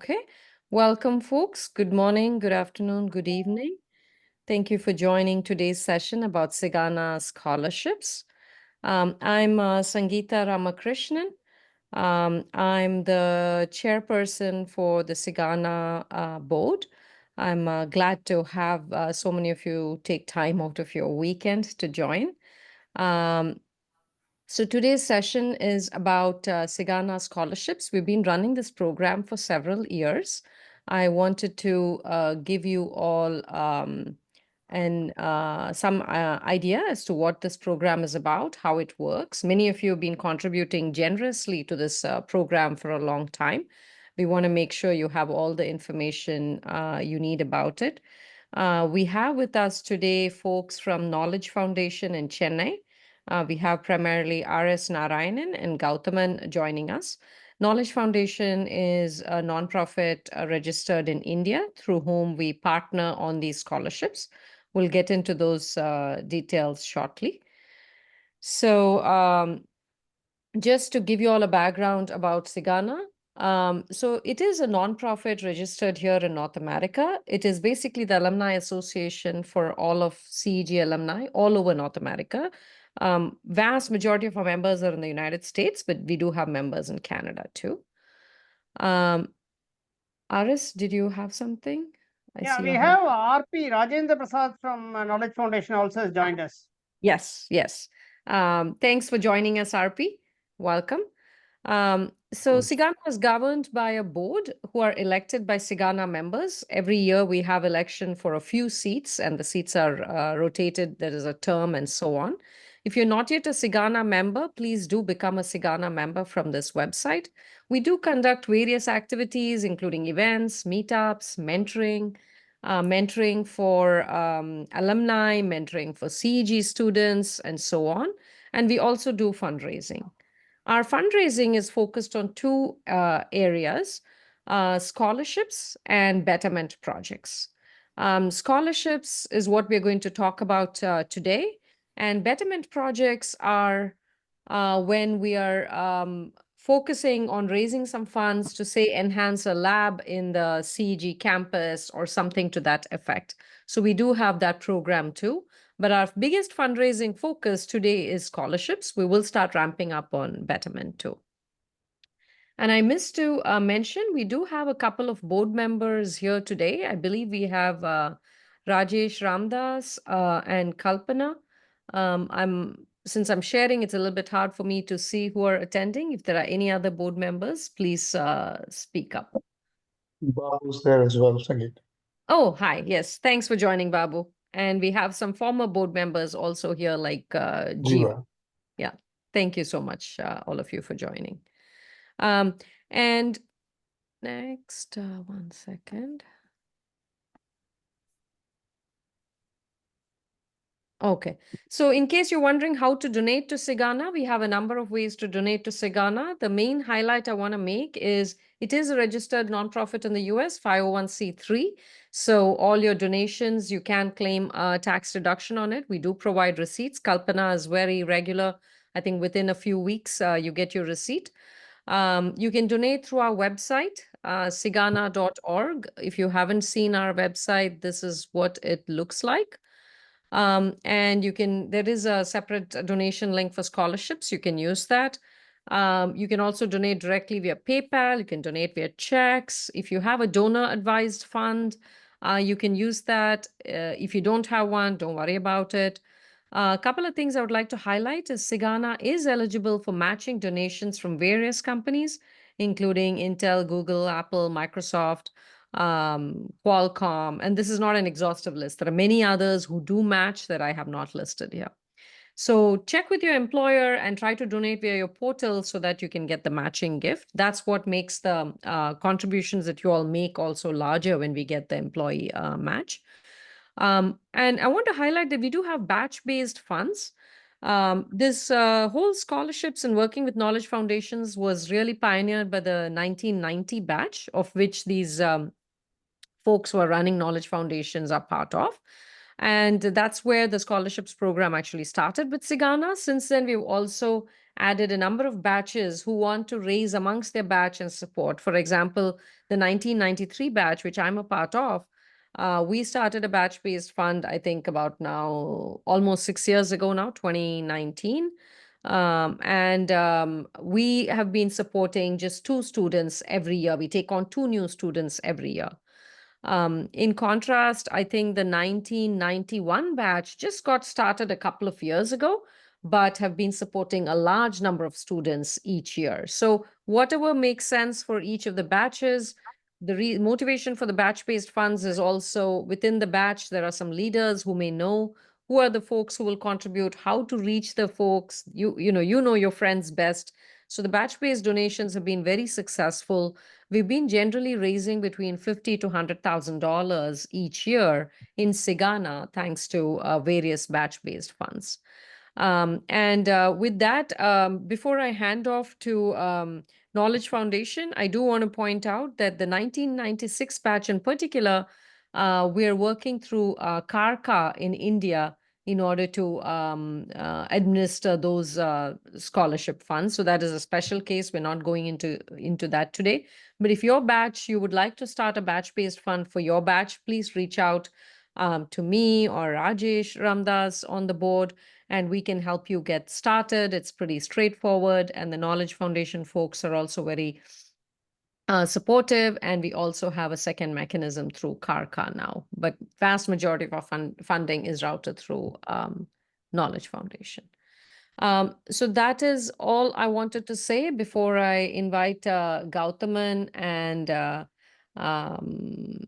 Okay, welcome folks. Good morning, good afternoon, good evening. Thank you for joining today's session about CEGAANA scholarships. I'm Sangeeta Ramakrishnan. I'm the chairperson for the CEGAANA board. I'm glad to have so many of you take time out of your weekend to join. So today's session is about CEGAANA scholarships. We've been running this program for several years. I wanted to give you all some idea as to what this program is about, how it works. Many of you have been contributing generously to this program for a long time. We want to make sure you have all the information you need about it. We have with us today folks from Knowledge Foundation in Chennai. We have primarily R.S. Narayanan and Gautaman joining us. Knowledge Foundation is a nonprofit registered in India through whom we partner on these scholarships. We'll get into those details shortly. So just to give you all a background about CEGAANA, so it is a nonprofit registered here in North America. It is basically the alumni association for all of CEG alumni all over North America. Vast majority of our members are in the United States, but we do have members in Canada too. Aris, did you have something? Yeah, we have RP Rajendra Prasad from Knowledge Foundation also has joined us. Yes, yes. Thanks for joining us, RP. Welcome. So CEGAANA is governed by a board who are elected by CEGAANA members. Every year we have election for a few seats and the seats are rotated. There is a term and so on. If you're not yet a CEGAANA member, please do become a CEGAANA member from this website. We do conduct various activities, including events, meetups, mentoring for alumni, mentoring for CEG students, and so on. And we also do fundraising. Our fundraising is focused on two areas, scholarships and betterment projects. Scholarships is what we're going to talk about today. And betterment projects are when we are focusing on raising some funds to, say, enhance a lab in the CEG campus or something to that effect. So we do have that program too. But our biggest fundraising focus today is scholarships. We will start ramping up on betterment too. And I missed to mention, we do have a couple of board members here today. I believe we have Rajesh Ramdas and Kalpana. Since I'm sharing, it's a little bit hard for me to see who are attending. If there are any other board members, please speak up. Babu's there as well, Sangeet. Oh, hi. Yes. Thanks for joining, Babu. And we have some former board members also here, like Jiva. Yeah. Thank you so much, all of you, for joining. And next, one second. Okay. So in case you're wondering how to donate to CEGAANA, we have a number of ways to donate to CEGAANA. The main highlight I want to make is it is a registered nonprofit in the US, 501c3. So all your donations, you can claim a tax deduction on it. We do provide receipts. Kalpana is very regular. I think within a few weeks, you get your receipt. You can donate through our website, cegaana.org. If you haven't seen our website, this is what it looks like. And there is a separate donation link for scholarships. You can use that. You can also donate directly via PayPal. You can donate via checks. If you have a donor advised fund, you can use that. If you don't have one, don't worry about it. A couple of things I would like to highlight is CEGAANA is eligible for matching donations from various companies, including Intel, Google, Apple, Microsoft, Qualcomm, and this is not an exhaustive list. There are many others who do match that I have not listed here. So check with your employer and try to donate via your portal so that you can get the matching gift. That's what makes the contributions that you all make also larger when we get the employee match. And I want to highlight that we do have batch-based funds. This whole scholarships and working with knowledge foundations was really pioneered by the 1990 batch, of which these folks who are running knowledge foundations are part of. And that's where the scholarships program actually started with CEGAANA. Since then, we've also added a number of batches who want to raise amongst their batch and support. For example, the 1993 batch, which I'm a part of, we started a batch-based fund, I think about now almost 6 years ago now, 2019. We have been supporting just 2 students every year. We take on 2 new students every year. In contrast, I think the 1991 batch just got started a couple of years ago, but have been supporting a large number of students each year. So whatever makes sense for each of the batches, the motivation for the batch-based funds is also within the batch, there are some leaders who may know who are the folks who will contribute, how to reach the folks. You know your friends best. So the batch-based donations have been very successful. We've been generally raising between $50,000 to $100,000 each year in CEGAANA, thanks to various batch-based funds. With that, before I hand off to Knowledge Foundation, I do want to point out that the 1996 batch in particular, we're working through Karka in India in order to administer those scholarship funds. So that is a special case. We're not going into that today. But if your batch, you would like to start a batch-based fund for your batch, please reach out to me or Rajesh Ramdas on the board, and we can help you get started. It's pretty straightforward. And the Knowledge Foundation folks are also very supportive, and we also have a second mechanism through Karka now, but vast majority of our funding is routed through Knowledge Foundation. So that is all I wanted to say before I invite Gautaman and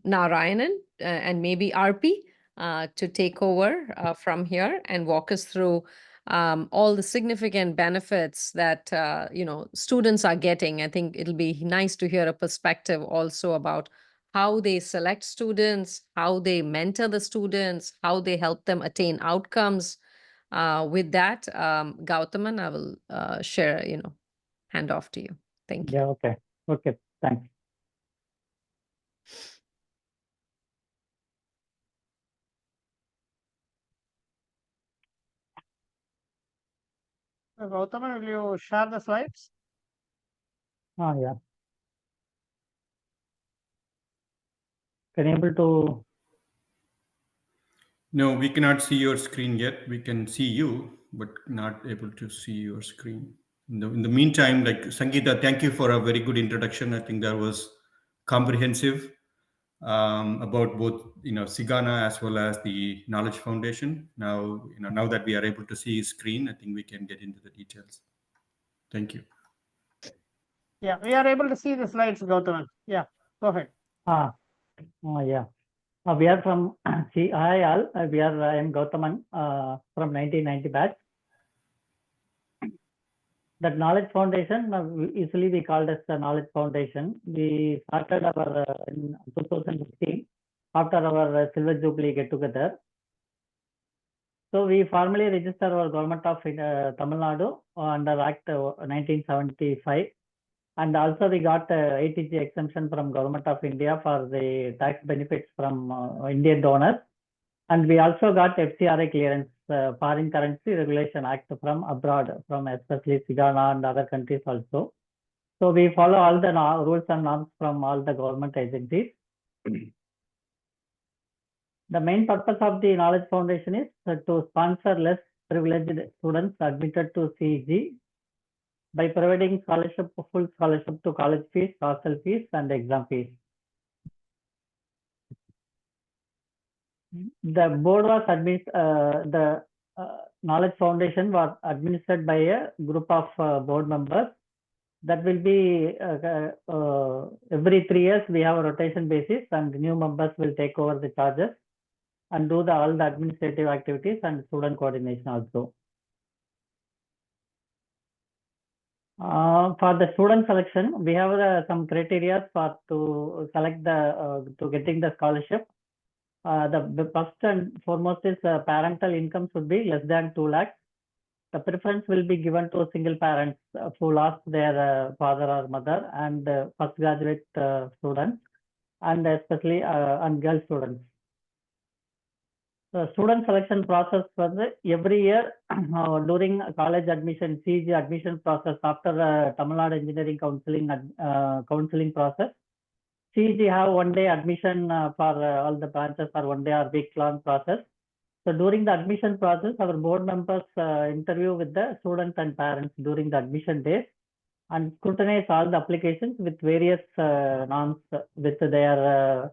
Narayanan and maybe RP to take over from here and walk us through all the significant benefits that students are getting. I think it'll be nice to hear a perspective also about how they select students, how they mentor the students, how they help them attain outcomes. With that, Gautaman, I will share, hand off to you. Thank you. Yeah, okay. Okay, thanks. Gautaman, will you share the slides? Yeah. Can you able to? No, we cannot see your screen yet. We can see you, but not able to see your screen. In the meantime, like Sangeeta, thank you for a very good introduction. I think that was comprehensive about both CEGAANA as well as the Knowledge Foundation. Now now that we are able to see his screen, I think we can get into the details. Thank you. Yeah, we are able to see the slides, Gautaman. Yeah, go ahead. Yeah. We are from hi all. I am Gautaman from 1990 batch. That Knowledge Foundation, usually we called as the Knowledge Foundation. We started our in 2015 after our Silver Jubilee get together. So we formally registered our government of Tamil Nadu under Act 1975. And also we got ATG exemption from Government of India for the tax benefits from Indian donors. And we also got FCRA clearance, Foreign Currency Regulation Act from abroad, from especially CEGAANA and other countries also. So we follow all the rules and norms from all the government agencies. The main purpose of the Knowledge Foundation is to sponsor less privileged students admitted to CEG by providing full scholarship to college fees, hostel fees, and exam fees. The board was the Knowledge Foundation was administered by a group of board members. That will be every 3 years we have a rotation basis, and new members will take over the charges and do all the administrative activities and student coordination also. For the student selection, we have some criteria for to select to getting the scholarship. The first and foremost is parental income should be less than 2 lakhs. The preference will be given to single parents who lost their father or mother, and first graduate students, and especially and girl students. The student selection process for every year during college admission, CEG admission process after Tamil Nadu Engineering counseling process. CEG have 1 day admission for all the branches for 1 day or week-long process. So during the admission process, our board members interview with the students and parents during the admission days and scrutinize all the applications with various norms with their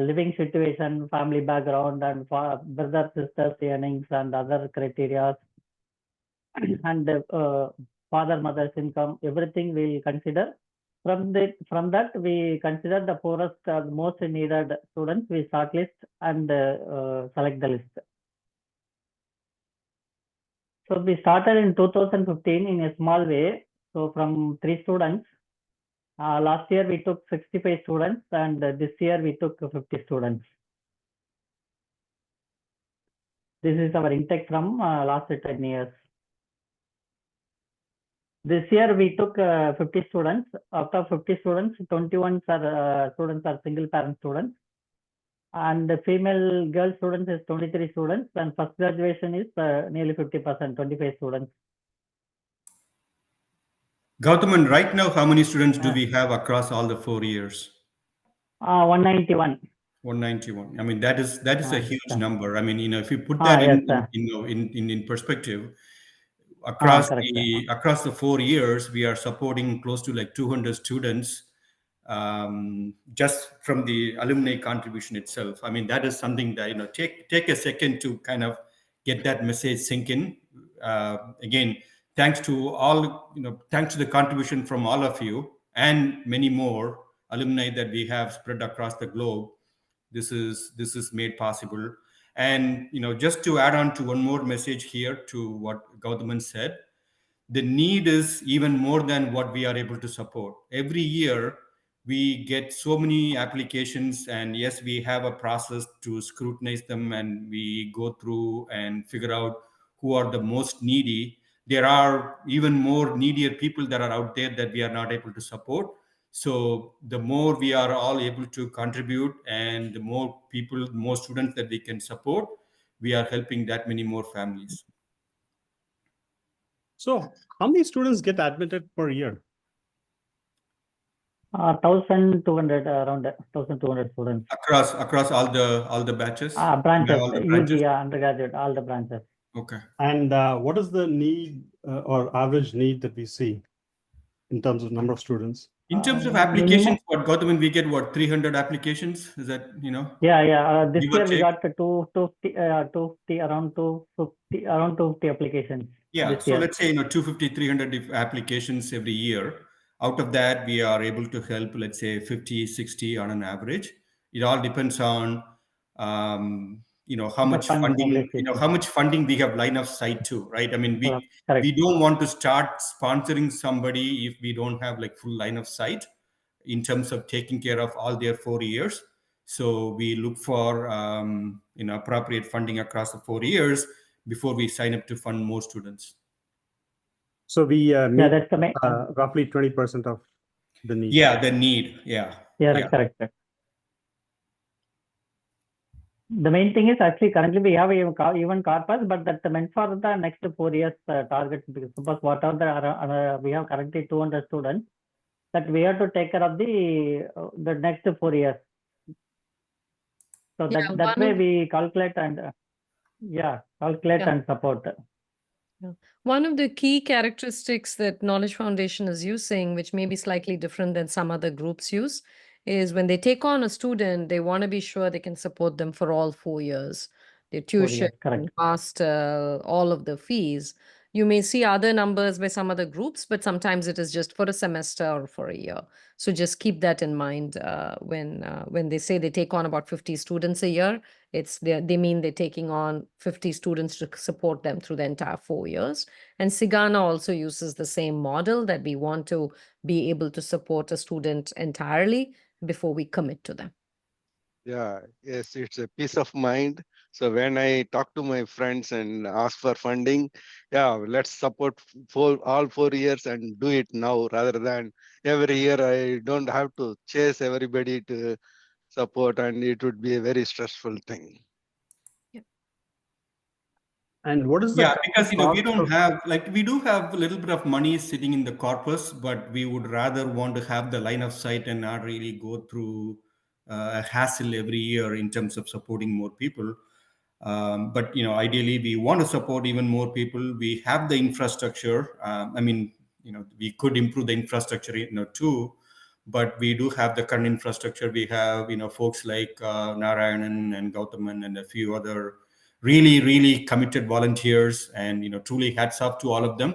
living situation, family background, and brother, sisters, earnings, and other criteria, and father, mother's income, everything we consider. From that, we consider the poorest, most needed students. We shortlist and select the list. So we started in 2015 in a small way. So from 3 students. Last year we took 65 students, and this year we took 50 students. This is our intake from last 10 years. This year we took 50 students. Out of 50 students, 21 students are single parent students, and the female girl students is 23 students, and first graduation is nearly 50%, 25 students. Gautaman, right now, how many students do we have across all the 4 years? 191. 191. I mean, that is a huge number. I mean, if you put that in perspective, across the 4 years, we are supporting close to like 200 students just from the alumni contribution itself. I mean, that is something that take a second to kind of get that message sink in. Again, thanks to all thanks to the contribution from all of you and many more alumni that we have spread across the globe. This is made possible. And just to add on to one more message here to what Gautaman said, the need is even more than what we are able to support. Every year we get so many applications, and yes, we have a process to scrutinize them, and we go through and figure out who are the most needy. There are even more needier people that are out there that we are not able to support. So the more we are all able to contribute, and the more people, more students that we can support, we are helping that many more families. So how many students get admitted per year? 1,200, around 1,200 students. Across all the batches? Branches, All the branches? UG, undergraduate, all the branches. Okay. And what is the need or average need that we see in terms of number of students? In terms of applications, what Gautaman, we get 300 applications? Is that, Yeah. This give or year we take? got 250, around 250 applications. Yeah, so let's say 250, 300 applications every year. Out of that, we are able to help, let's say 50, 60 on an average. It all depends on how much funding we have line of sight to, right? I mean, we don't want to start sponsoring somebody if we don't have like full line of sight in terms of taking care of all their 4 years. So we look for appropriate funding across the 4 years before we sign up to fund more students. So we meet that's the main, roughly 20% of the need. Yeah, the need. Yeah. Correct. The main thing is actually currently we have even corpus, but that's meant for the next 4 years target. Suppose whatever we have currently 200 students, that we have to take care of the next 4 years. So that way we calculate and and support. One of the key characteristics that Knowledge Foundation is using, which may be slightly different than some other groups use, is when they take on a student, they want to be sure they can support them for all 4 years. Their tuition, master, all of the fees. You may see other numbers by some other groups, but sometimes it is just for a semester or for a year. So just keep that in mind when they say they take on about 50 students a year. They mean they're taking on 50 students to support them through the entire 4 years. And CEGAANA also uses the same model, that we want to be able to support a student entirely before we commit to them. Yeah, yes, it's a peace of mind. So when I talk to my friends and ask for funding, let's support for all 4 years and do it now, rather than every year I don't have to chase everybody to support, and it would be a very stressful thing. Yeah. And what is the Yeah, because we cost don't of- have, like, we do have a little bit of money sitting in the corpus, but we would rather want to have the line of sight and not really go through a hassle every year in terms of supporting more people. But ideally, we want to support even more people. We have the infrastructure. I mean, we could improve the infrastructure, too. But we do have the current infrastructure. We have, folks like Narayanan and Gautaman and a few other really, really committed volunteers, and truly hats off to all of them.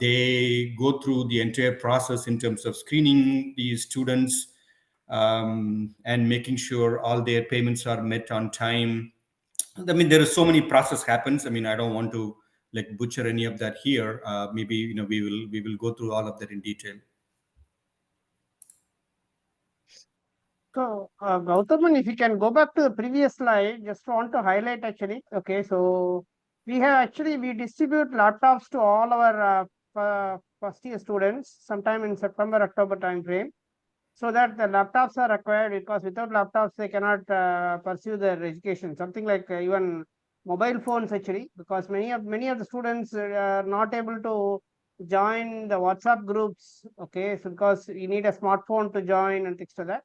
They go through the entire process in terms of screening these students and making sure all their payments are met on time. I mean, there are so many process happens. I mean, I don't want to like butcher any of that here. Maybe we will go through all of that in detail. So, Gautaman, if you can go back to the previous slide, just want to highlight actually. Okay, so we distribute laptops to all our first year students sometime in September, October time frame, so that the laptops are required, because without laptops they cannot pursue their education. Something like even mobile phones actually, because many of the students are not able to join the WhatsApp groups. Okay, so because you need a smartphone to join and things like that.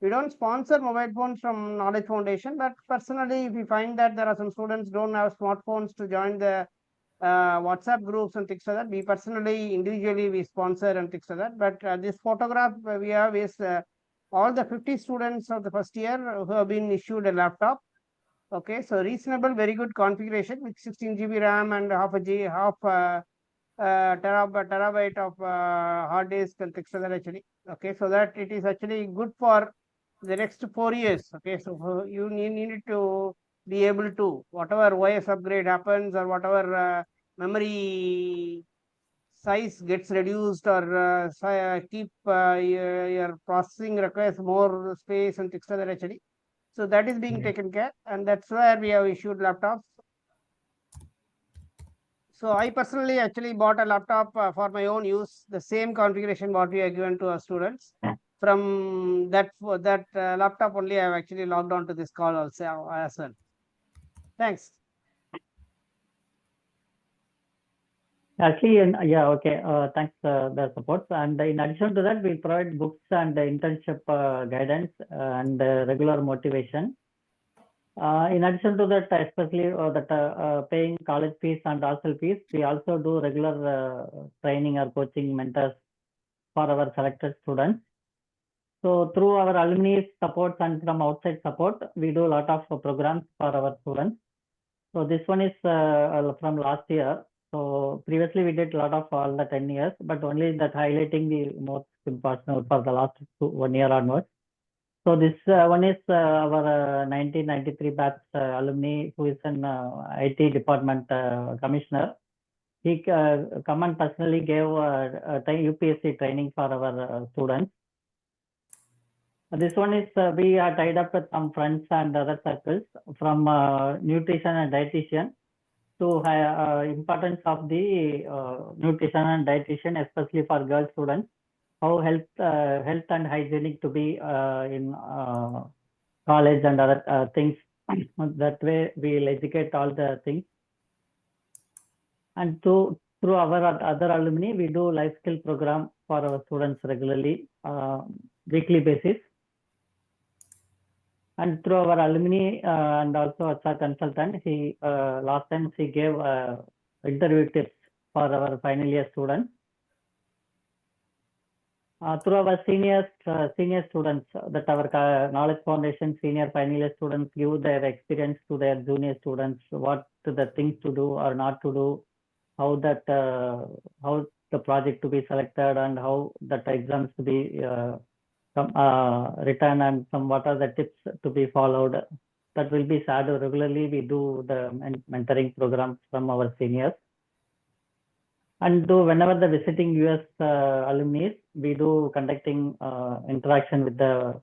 We don't sponsor mobile phones from Knowledge Foundation, but personally, if we find that there are some students don't have smartphones to join the WhatsApp groups and things like that, we personally, individually, we sponsor and things like that. But this photograph we have is all the 50 students of the first year who have been issued a laptop. Okay, so reasonable, very good configuration with 16 GB RAM and half terabyte of hard disk and things like that actually. Okay, so that it is actually good for the next 4 years. Okay, so you need to be able to, whatever OS upgrade happens or whatever memory size gets reduced, or keep your processing requires more space and things like that actually. So that is being taken care, and that's where we have issued laptops. So I personally actually bought a laptop for my own use, the same configuration what we are given to our students. From that laptop only, I have actually logged on to this call also as well. Thanks. Actually, yeah, okay. Thanks the support. And in addition to that, we provide books and internship guidance and regular motivation. In addition to that, especially paying college fees and hostel fees, we also do regular training or coaching mentors for our selected students. So through our alumni support and from outside support, we do a lot of programs for our students. So this one is from last year. So previously we did a lot of all the 10 years, but only that highlighting the most important for the last 1 year onwards. So this one is our 1993 batch alumni who is an IT department commissioner. He come and personally gave UPSC training for our students. This one is we are tied up with some friends and other circles from nutrition and dietitian to importance of the nutrition and dietitian, especially for girl students. How health and hygienic to be in college and other things. That way we will educate all the things. And through our other alumni, we do life skill program for our students regularly, weekly basis. And through our alumni and also HR consultant, he last time he gave interview tips for our final year students. Through our senior students, that our Knowledge Foundation senior final year students give their experience to their junior students, what the things to do or not to do, how the project to be selected, and how that exams to be written, and what are the tips to be followed. That will be shared regularly. We do the mentoring programs from our seniors. And whenever the visiting US alumni, we do conducting interaction with the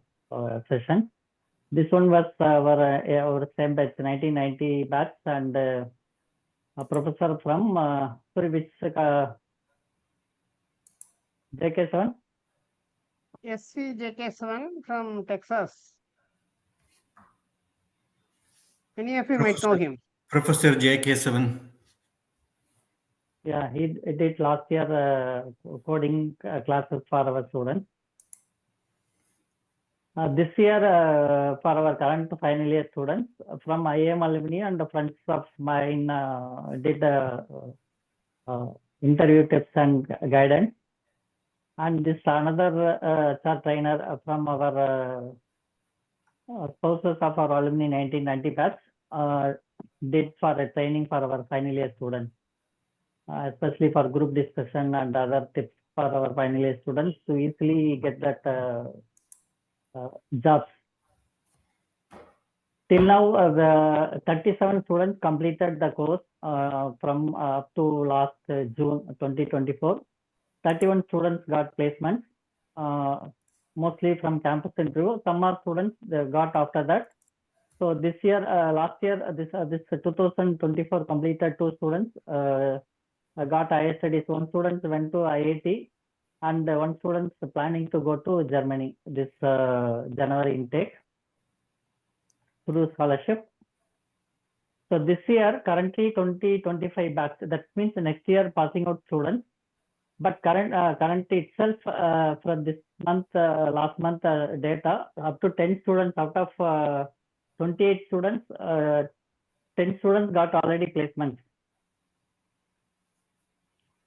session. This one was our same batch, 1990 batch, and a professor from which JK7? SCJK7 from Texas. Many of you might know him. Professor J.K. Yeah, he did last year coding classes for our students. This year, for our current final year students from IAM alumni and friends of mine did interview tips and guidance. And this another chart trainer from our spouses of our alumni 1990 batch did for a training for our final year students, especially for group discussion and other tips for our final year students to easily get that jobs. Till now, the 37 students completed the course from up to last June 2024. 31 students got placements, mostly from campus interview. Some more students they got after that. So this year, last year, this 2024 completed 2 students got IIT studies. 1 student went to IIT, and 1 student planning to go to Germany this January intake through scholarship. So this year, currently 2025 batch. That means next year passing out students. But currently itself for this month, last month data, up to 10 students out of 28 students, 10 students got already placements.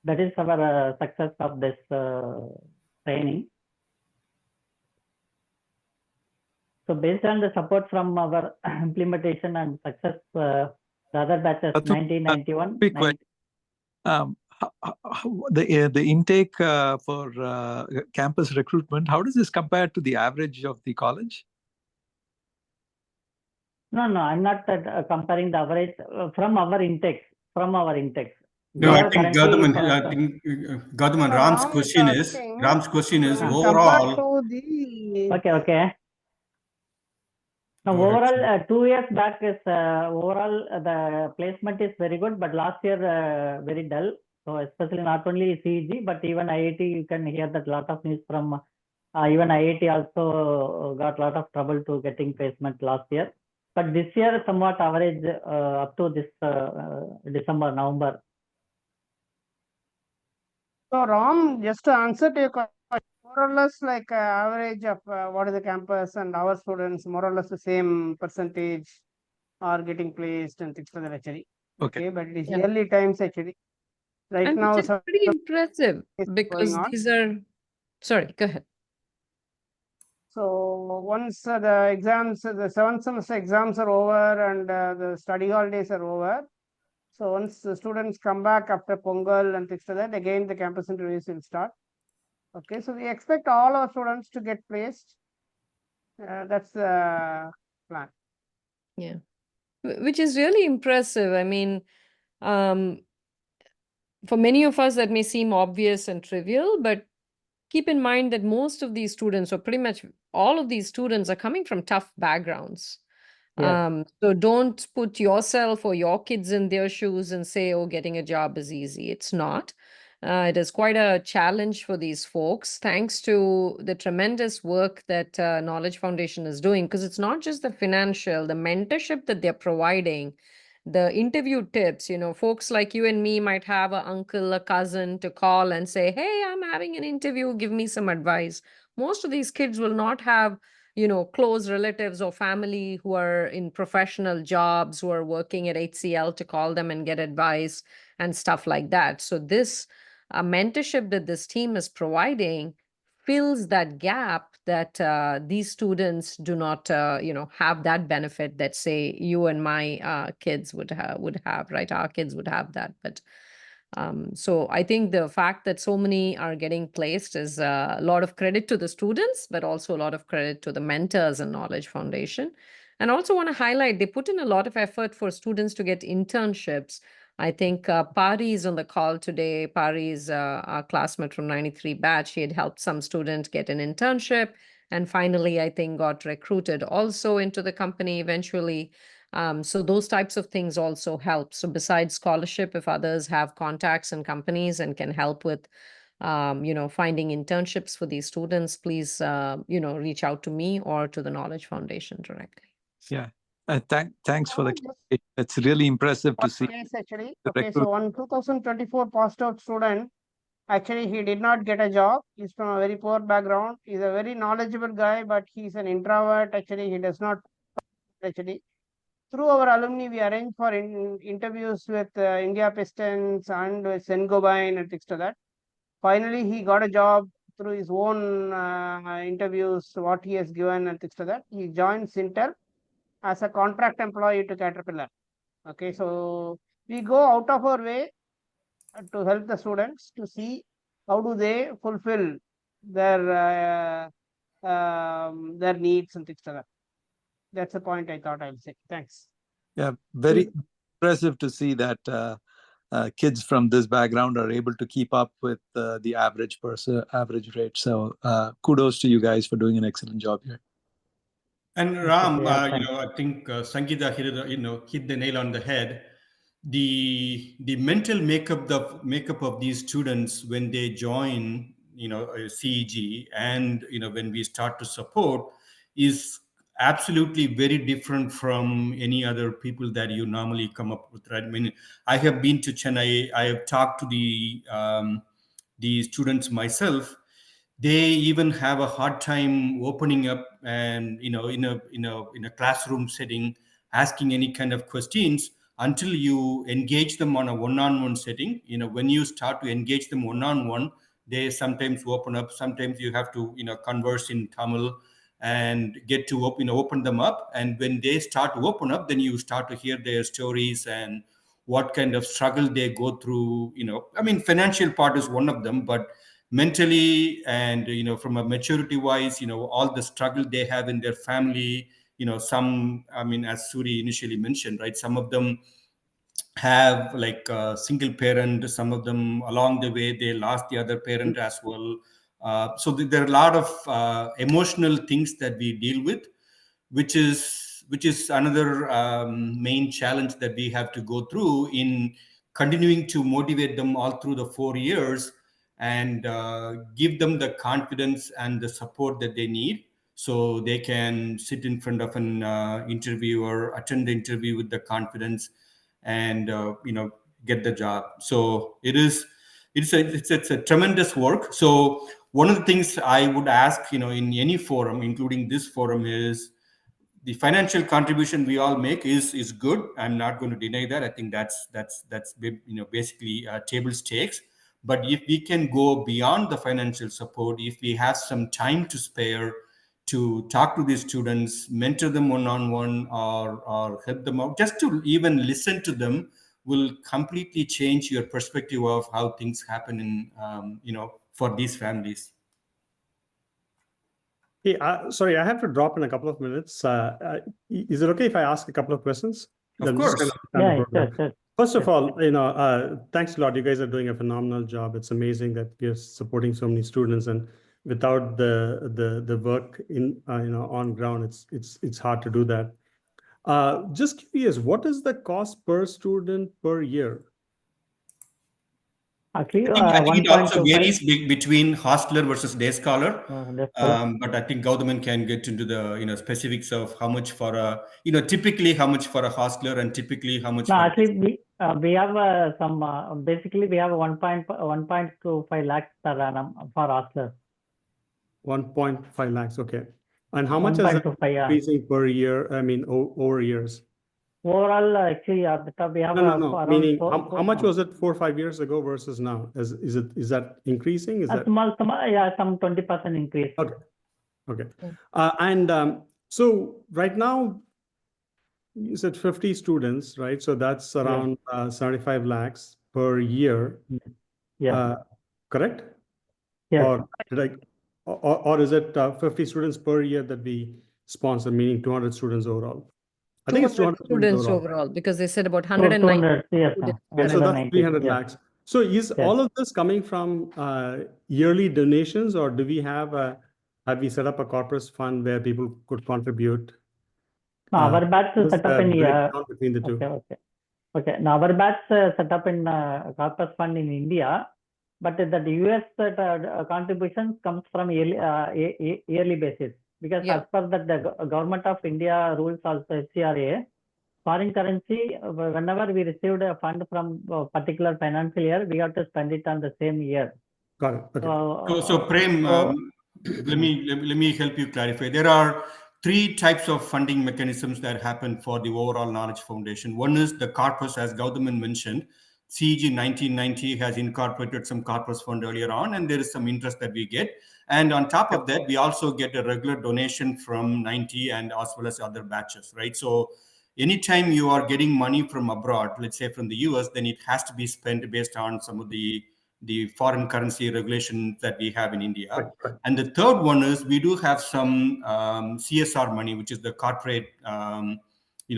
That is our success of this training. So based on the support from our implementation and success, the other batches, 1991. Quick question. The intake for campus recruitment, how does this compare to the average of the college? No, I'm not comparing the average from our intakes. No, I think Gautam and Ram's question is overall. Compared to the Okay. Now, Go ahead, overall, 2 years back is overall the placement is very good, but last year very dull. So especially not only CEG, but even IIT, you can hear that lot of news from even IIT also got a lot of trouble to getting placement last year. But this year somewhat average up to this December, November. So Ram, just to answer to your question, more or less like average of what is the campus and our students, more or less the same percentage are getting placed and things like that actually. Okay. But it is Yeah. early times actually. Right And now, which is pretty impressive is because going on. these are, sorry, go ahead. So once the exams, the 7th semester exams are over and the study holidays are over. So once the students come back after Pongal and things like that, again the campus interviews will start. Okay, so we expect all our students to get placed. That's the plan. Yeah, which is really impressive. I mean, for many of us, that may seem obvious and trivial, but keep in mind that most of these students, or pretty much all of these students, are coming from tough backgrounds. Yes. So don't put yourself or your kids in their shoes and say, oh, getting a job is easy. It's not. It is quite a challenge for these folks, thanks to the tremendous work that Knowledge Foundation is doing, because it's not just the financial, the mentorship that they're providing, the interview tips. Folks like you and me might have an uncle, a cousin to call and say, hey, I'm having an interview, give me some advice. Most of these kids will not have close relatives or family who are in professional jobs, who are working at HCL to call them and get advice and stuff like that. So this mentorship that this team is providing fills that gap that these students do not, have that benefit that, say, you and my kids would have, right? Our kids would have that. But so I think the fact that so many are getting placed is a lot of credit to the students, but also a lot of credit to the mentors and Knowledge Foundation. And also want to highlight, they put in a lot of effort for students to get internships. I think Pari is on the call today. Pari is our classmate from 93 batch. He had helped some student get an internship. And finally, I think got recruited also into the company eventually. So those types of things also help. So besides scholarship, if others have contacts and companies and can help with, finding internships for these students, please, reach out to me or to the Knowledge Foundation directly. Yeah. Thanks for the Just clarification. It's really impressive to one see case actually. the Okay, so one 2024 passed out student, actually he did not get a job. He's from a very poor background. He's a very knowledgeable guy, but he's an introvert. Actually, he does not actually. Through our alumni, we arrange for interviews with India Pistons and with Saint-Gobain and things like that. Finally, he got a job through his own interviews, what he has given and things like that. He joined Sintel as a contract employee to Caterpillar. Okay, so we go out of our way to help the students to see how do they fulfill their needs and things like that. That's the point I thought I'll say. Thanks. Yeah, very impressive to see that kids from this background are able to keep up with the average rate. So kudos to you guys for doing an excellent job here. And Ram, Yeah, I think Sangeeta hit the nail on the head. The mental makeup of these students when they join, CEG, and when we start to support, is absolutely very different from any other people that you normally come up with, right? I mean, I have been to Chennai. I have talked to the students myself. They even have a hard time opening up and in a classroom setting, asking any kind of questions until you engage them on a one-on-one setting. When you start to engage them one-on-one, they sometimes open up. Sometimes you have to converse in Tamil and get to open them up. And when they start to open up, then you start to hear their stories and what kind of struggle they go through. I mean, financial part is one of them, but mentally and from a maturity wise, all the struggle they have in their family. Some, I mean, as Suri initially mentioned, right, some of them have like a single parent, some of them along the way they lost the other parent as well. So there are a lot of emotional things that we deal with, which is another main challenge that we have to go through in continuing to motivate them all through the 4 years and give them the confidence and the support that they need so they can sit in front of an interview or attend the interview with the confidence and get the job. So it's a tremendous work. So one of the things I would ask in any forum, including this forum, is the financial contribution we all make is good. I'm not going to deny that. I think that's basically table stakes. But if we can go beyond the financial support, if we have some time to spare to talk to these students, mentor them one-on-one, or help them out, just to even listen to them will completely change your perspective of how things happen in for these families. Hey, sorry, I have to drop in a couple of minutes. Is it okay if I ask a couple of questions? Of I'm course. just gonna understand the program. sure. First of all, thanks a lot. You guys are doing a phenomenal job. It's amazing that you're supporting so many students, and without the work in on ground, it's hard to do that. Just curious, what is the cost per student per year? Actually, I think it also 1.25. varies between hostler versus day scholar. But I think Gautam can get into the specifics of how much for a typically how much for a hostler and typically how much. No, for actually we have some basically we have 1.25 lakhs per annum for hostlers. 1.5 lakhs, okay. And how much is it 1.25, yeah. increasing per year? I mean, over years. Overall, actually, at the top we have No. around Meaning, four, how much was it 4 or 5 years ago versus now? Is that increasing? Is that small, yeah, some 20% increase. Okay. And so right now, you said 50 students, right? So that's around 75 lakhs per year. Yeah. Correct? Yes. Or did or is it 50 students per year that we sponsor, meaning 200 students overall? I think it's 200 students overall, because they said about 190. 200, yes. Okay, so that's 300 lakhs. So is all of this coming from yearly donations, or do we have we set up a corpus fund where people could contribute? No, our batch is set up in between the two. Okay. Now our batch set up in corpus fund in India, but the US contributions comes from yearly basis. because Yeah. as per the government of India rules also FCRA, foreign currency, whenever we received a fund from a particular financial year, we have to spend it on the same year. Got it. Okay. So Prem, let me help you clarify. There are three types of funding mechanisms that happen for the overall Knowledge Foundation. One is the corpus, as Gautam mentioned. CEG 1990 has incorporated some corpus fund earlier on, and there is some interest that we get. And on top of that, we also get a regular donation from 90 and as well as other batches, right? So anytime you are getting money from abroad, let's say from the US, then it has to be spent based on some of the foreign currency regulation that we have in India. Right. And the third one is we do have some CSR money, which is the corporate,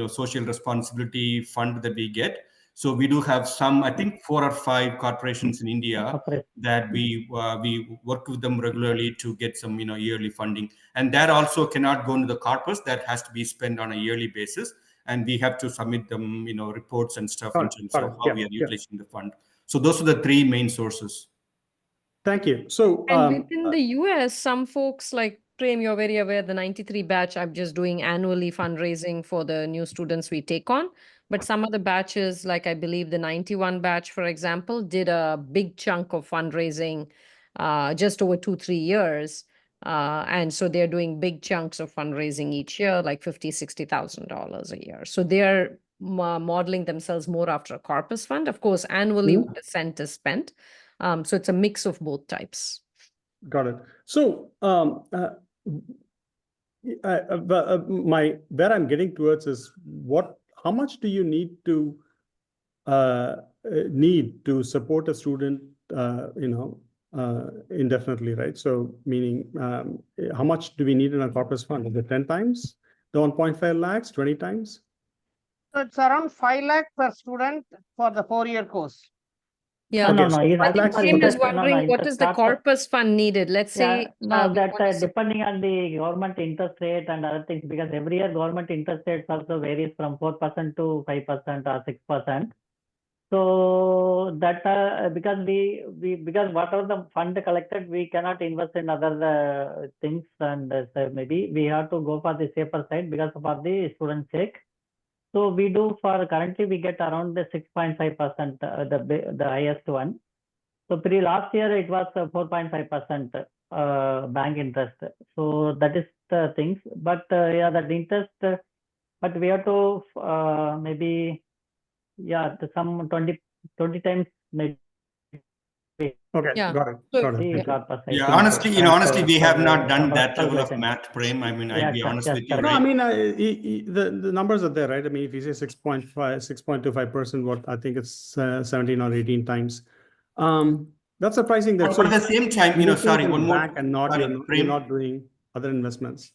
social responsibility fund that we get. So we do have some, I think 4 or 5 corporations in India that we work with them regularly to get some, yearly funding. And that also cannot go into the corpus. That has to be spent on a yearly basis. And we have to submit them, reports and stuff in terms of how we are utilizing the fund. So those are the three main sources. Thank you. So, and within the US, some folks like Prem, you're very aware, the 93 batch, I'm just doing annually fundraising for the new students we take on. But some other batches, like I believe the 91 batch, for example, did a big chunk of fundraising just over 2-3 years. And so they're doing big chunks of fundraising each year, like $50,000-$60,000 a year. So they're modeling themselves more after a corpus fund. Of course, annually, 1% is spent. So it's a mix of both types. Got it. So where I'm getting towards is how much do you need to support a student, indefinitely, right? So meaning, how much do we need in a corpus fund? Is it 10 times the 1.5 lakhs, 20 times? So it's around 5 lakh per student for the 4-year course. Yeah. Okay, No. so I 5 think lakhs Prem for is the- wondering what is the corpus fund needed? Let's say that depending on the government interest rate and other things, because every year government interest rates also varies from 4% to 5% or 6%. So that because because whatever the fund collected, we cannot invest in other things, and so maybe we have to go for the safer side because for the student's sake. So we do currently we get around the 6.5%, the highest one. So last year it was 4.5% bank interest. So that is the things. But that interest, but we have to maybe some 20 times maybe. Okay, Yeah. got it. So- Got it. Yeah, honestly, we have not done that level of math, Prem. I mean, I'll be honest with you. No, Right? I mean, the numbers are there, right? I mean, if you say 6.25%, what I think it's 17 or 18 times. That's surprising that. But at the same time, sorry, one more. And not, sorry, you're Prem, not doing other investments.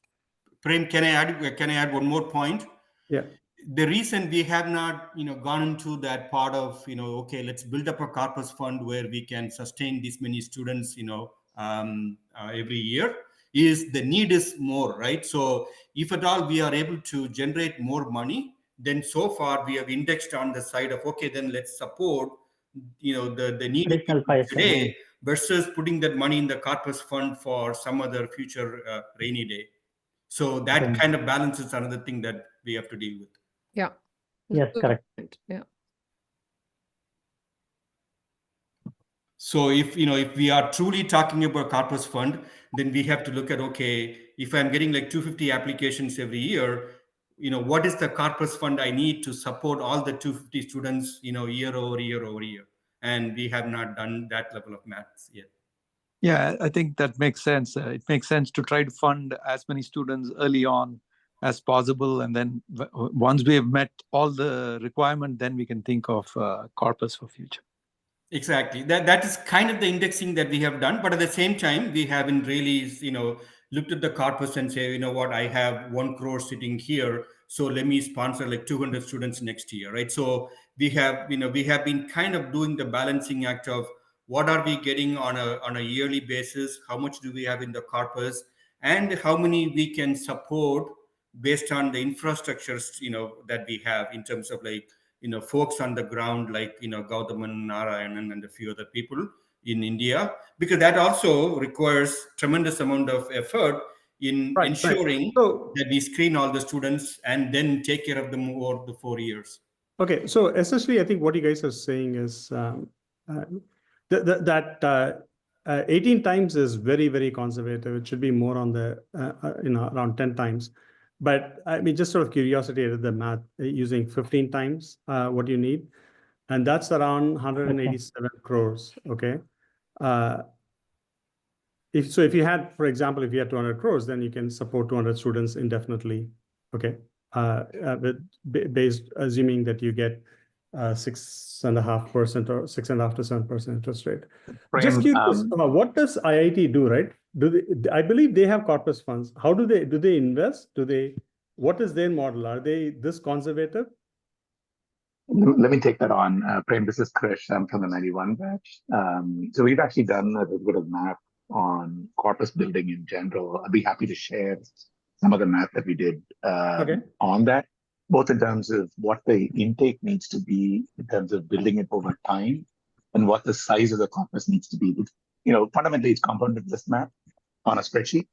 Prem, can I add one more point? Yeah. The reason we have not, gone into that part of, okay, let's build up a corpus fund where we can sustain this many students, every year is the need is more, right? So if at all we are able to generate more money, then so far we have indexed on the side of, okay, then let's support, the need today versus putting that money in the corpus fund for some other future rainy day. So that kind of balance is another thing that we have to deal with. Yeah. Yes, correct. Yeah. So if we are truly talking about corpus fund, then we have to look at, okay, if I'm getting like 250 applications every year, what is the corpus fund I need to support all the 250 students, year over year over year? And we have not done that level of maths yet. Yeah, I think that makes sense. It makes sense to try to fund as many students early on as possible, and then once we have met all the requirement, then we can think of corpus for future. Exactly. That is kind of the indexing that we have done, but at the same time, we haven't really, looked at the corpus and say, what, I have 1 crore sitting here, so let me sponsor like 200 students next year, right? So we have been kind of doing the balancing act of what are we getting on a yearly basis, how much do we have in the corpus, and how many we can support based on the infrastructures, that we have in terms of like, folks on the ground like, Gautam and Narayanan and a few other people in India, because that also requires tremendous amount of effort in Right, right. ensuring So- that we screen all the students and then take care of them over the 4 years. Okay, so essentially, I think what you guys are saying is that 18 times is very, very conservative. It should be more on the, around 10 times. But I mean, just sort of curiosity, I did the math using 15 times what you need. And that's around 187 crores, okay? If you had, for example, if you had 200 crores, then you can support 200 students indefinitely, okay? Based assuming that you get 6.5% or 6.5 to 7% interest rate. Just curious, what does IIT do, right? I believe they have corpus funds. How do they invest? What is their model? Are they this conservative? Let me take that on. Prem, this is Krish. I'm from the 91 batch. So we've actually done a little bit of math on corpus building in general. I'd be happy to share some of the math that we did on that, both in terms of what the intake needs to be in terms of building it over time and what the size of the corpus needs to be. Fundamentally, it's compounded list math on a spreadsheet.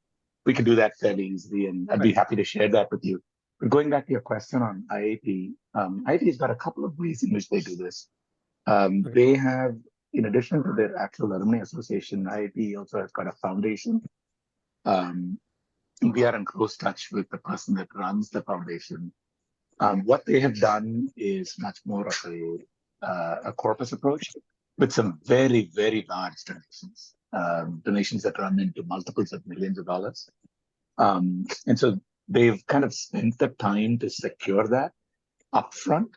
We can do that fairly easily, and I'd be happy to share that with you. But going back to your question on IIT, IIT has got a couple of ways in which they do this. They have, in addition to their actual alumni association, IIT also has got a foundation. We are in close touch with the person that runs the foundation. What they have done is much more of a corpus approach with some very, very large donations, donations that run into multiples of millions of dollars. And so they've kind of spent the time to secure that upfront.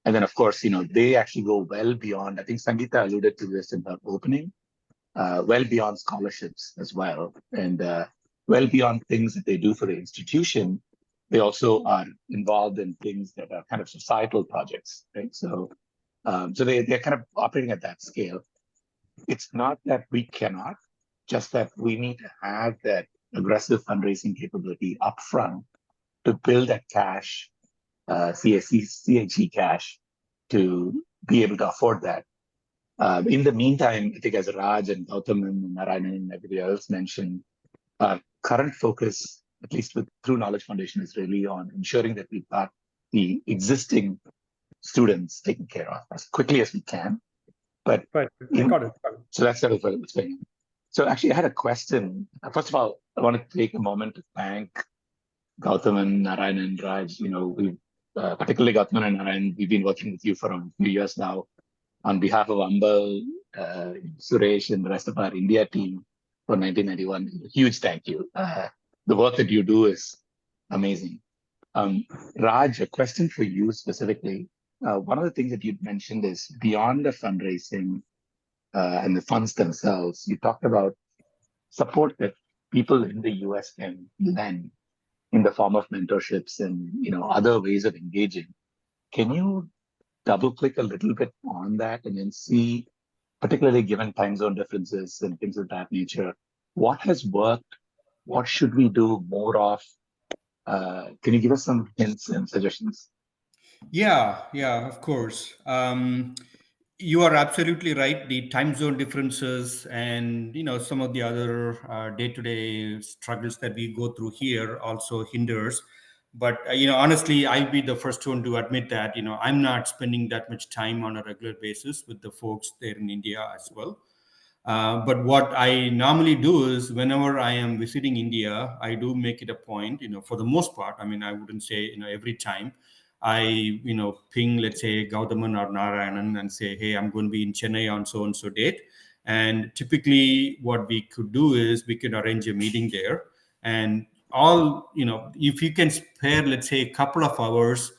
And then, of course, they actually go well beyond, I think Sangeeta alluded to this in her opening, well beyond scholarships as well. And well beyond things that they do for the institution, they also are involved in things that are kind of societal projects, right? So they're kind of operating at that scale. It's not that we cannot, just that we need to have that aggressive fundraising capability upfront to build that cash, CHE cash, to be able to afford that. In the meantime, I think as Raj and Gautam and Narayanan and everybody else mentioned, current focus, at least through Knowledge Foundation, is really on ensuring that we've got the existing students taken care of as quickly as we can. But got it. So that's sort of what's going on. So actually, I had a question. First of all, I want to take a moment to thank Gautam and Narayan and Raj. We particularly Gautam and Narayan, we've been working with you for a few years now. On behalf of Ambal, Suresh, and the rest of our India team for 1991, huge thank you. The work that you do is amazing. Raj, a question for you specifically. One of the things that you'd mentioned is beyond the fundraising and the funds themselves, you talked about support that people in the US can lend in the form of mentorships and other ways of engaging. Can you double click a little bit on that and then see, particularly given time zone differences and things of that nature, what has worked? What should we do more of? Can you give us some hints and suggestions? Yeah, of course. You are absolutely right. The time zone differences and some of the other day-to-day struggles that we go through here also hinders. But honestly, I'll be the first one to admit that I'm not spending that much time on a regular basis with the folks there in India as well. But what I normally do is whenever I am visiting India, I do make it a point, for the most part. I mean, I wouldn't say every time. I, ping, let's say, Gautaman or Narayanan and say, hey, I'm going to be in Chennai on so-and-so date. And typically what we could do is we could arrange a meeting there. And if you can spare, let's say, a couple of hours,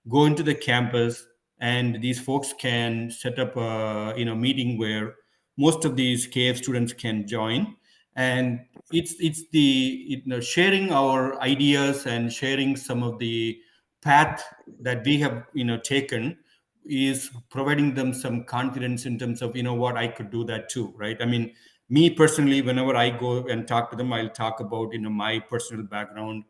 go into the campus, and these folks can set up a, meeting where most of these KF students can join. And it's the, sharing our ideas and sharing some of the path that we have taken is providing them some confidence in terms of what I could do that too, right? I mean, me personally, whenever I go and talk to them, I'll talk about my personal background,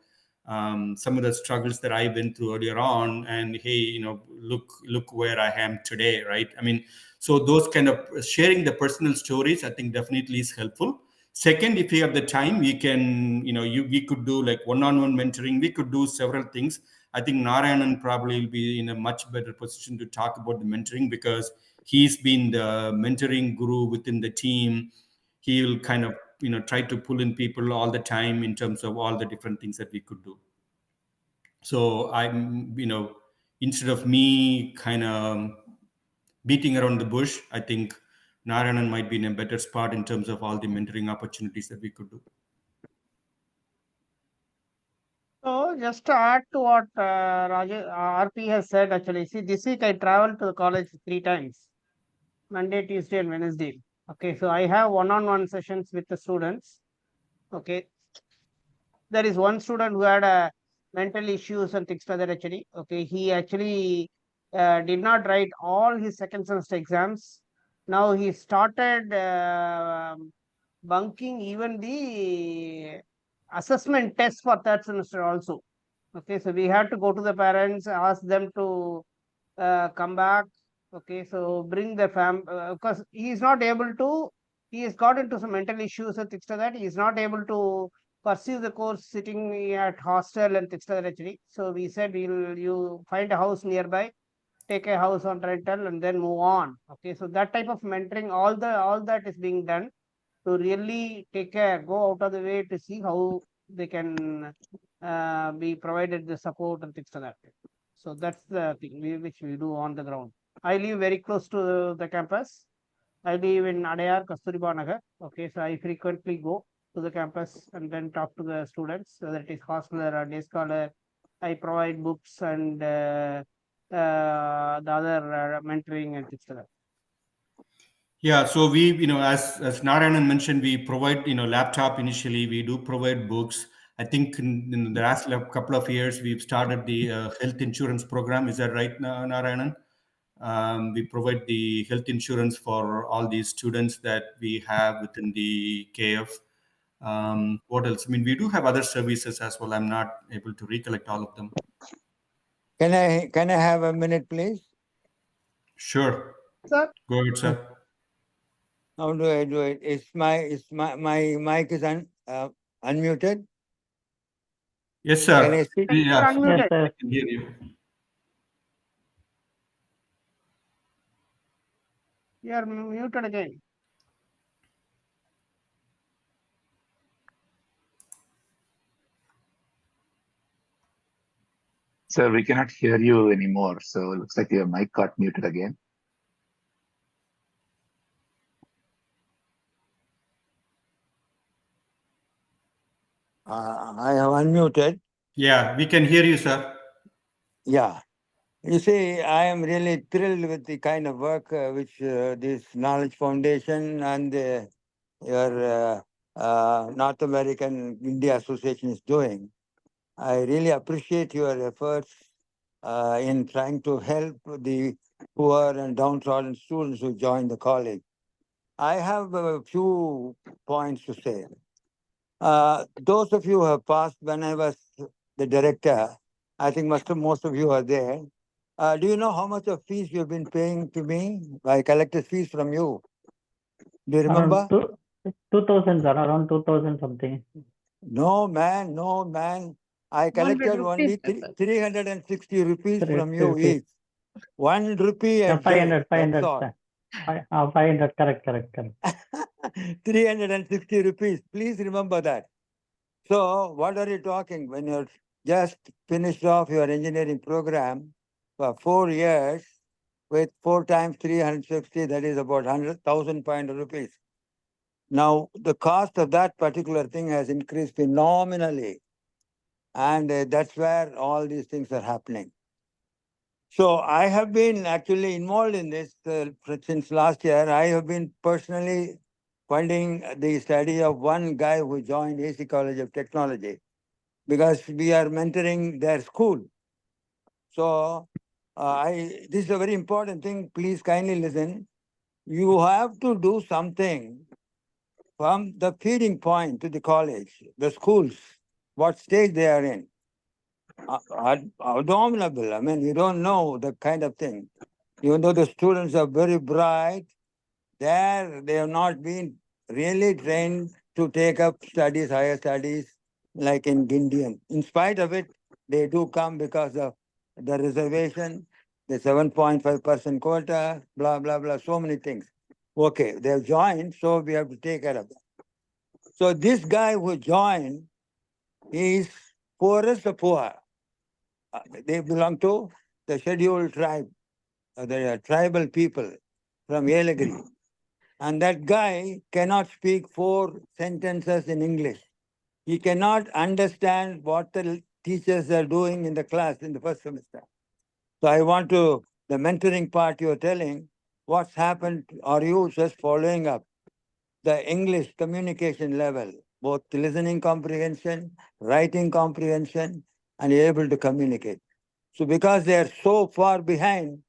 some of the struggles that I went through earlier on, and hey, look where I am today, right? I mean, so those kind of sharing the personal stories, I think definitely is helpful. Second, if you have the time, we can, we could do like one-on-one mentoring. We could do several things. I think Narayanan probably will be in a much better position to talk about the mentoring because he's been the mentoring guru within the team. He will kind of, try to pull in people all the time in terms of all the different things that we could do. So I'm, instead of me kind of beating around the bush, I think Narayanan might be in a better spot in terms of all the mentoring opportunities that we could do. So just to add to what RP has said, actually, see, this week I traveled to the college 3 times, Monday, Tuesday, and Wednesday. Okay, so I have one-on-one sessions with the students. Okay, there is one student who had a mental issues and things like that. Actually, okay, he actually did not write all his second semester exams. Now he started bunking even the assessment test for third semester also. Okay, so we had to go to the parents, ask them to come back. Okay, so bring the because he is not able to, he has got into some mental issues and things like that. He is not able to pursue the course sitting at hostel and things like that actually. So we said, you find a house nearby, take a house on rental and then move on. Okay, so that type of mentoring, all that is being done to really take care, go out of the way to see how they can be provided the support and things like that. So that's the thing which we do on the ground. I live very close to the campus. I live in Adayar, Kasturiba Nagar. Okay, so I frequently go to the campus and then talk to the students, whether it is hosteler or day scholar. I provide books and the other mentoring and things like that. Yeah, so we, as Narayanan mentioned, we provide, laptop initially. We do provide books. I think in the last couple of years, we've started the health insurance program. Is that right, Narayanan? We provide the health insurance for all these students that we have within the KF. What else? I mean, we do have other services as well. I'm not able to recollect all of them. Can I have a minute, please? Sure. Sir? Go ahead, sir. How do I do it? My mic is unmuted? Yes, sir. Can I speak? Yeah, Unmuted. Yes, sir. I can hear you. You are muted again. Sir, we cannot hear you anymore. So it looks like your mic got muted again. I have unmuted. Yeah, we can hear you, sir. Yeah. You see, I am really thrilled with the kind of work which this Knowledge Foundation and your North American India Association is doing. I really appreciate your efforts in trying to help the poor and downtrodden students who join the college. I have a few points to say. Those of you who have passed when I was the director, I think most of you are there. Do you know how much of fees you've been paying to me? I collected fees from you. Do you remember? Around 2,000, sir, around 2,000 something. No, man, no, man. I collected only 360 rupees from you each. 1 rupee a Yeah, 500, day. 500, That's all. sir. 500, correct. 360 rupees. Please remember that. So what are you talking when you're just finished off your engineering program for 4 years with 4 times 360, that is about 1,500 rupees. Now, the cost of that particular thing has increased phenomenally. And that's where all these things are happening. So I have been actually involved in this since last year. I have been personally funding the study of one guy who joined AC College of Technology because we are mentoring their school. So this is a very important thing. Please kindly listen. You have to do something from the feeding point to the college, the schools, what stage they are in. Abominable. I mean, you don't know the kind of thing. Even though the students are very bright, they have not been really trained to take up studies, higher studies, like in Indian. In spite of it, they do come because of the reservation, the 7.5% quota, blah, blah, blah, so many things. Okay, they've joined, so we have to take care of them. So this guy who joined is poorest of poor. They belong to the scheduled tribe, the tribal people from Yelagiri. And that guy cannot speak 4 sentences in English. He cannot understand what the teachers are doing in the class in the first semester. So I want to, the mentoring part you're telling, what's happened, are you just following up the English communication level, both listening comprehension, writing comprehension, and able to communicate? So because they are so far behind,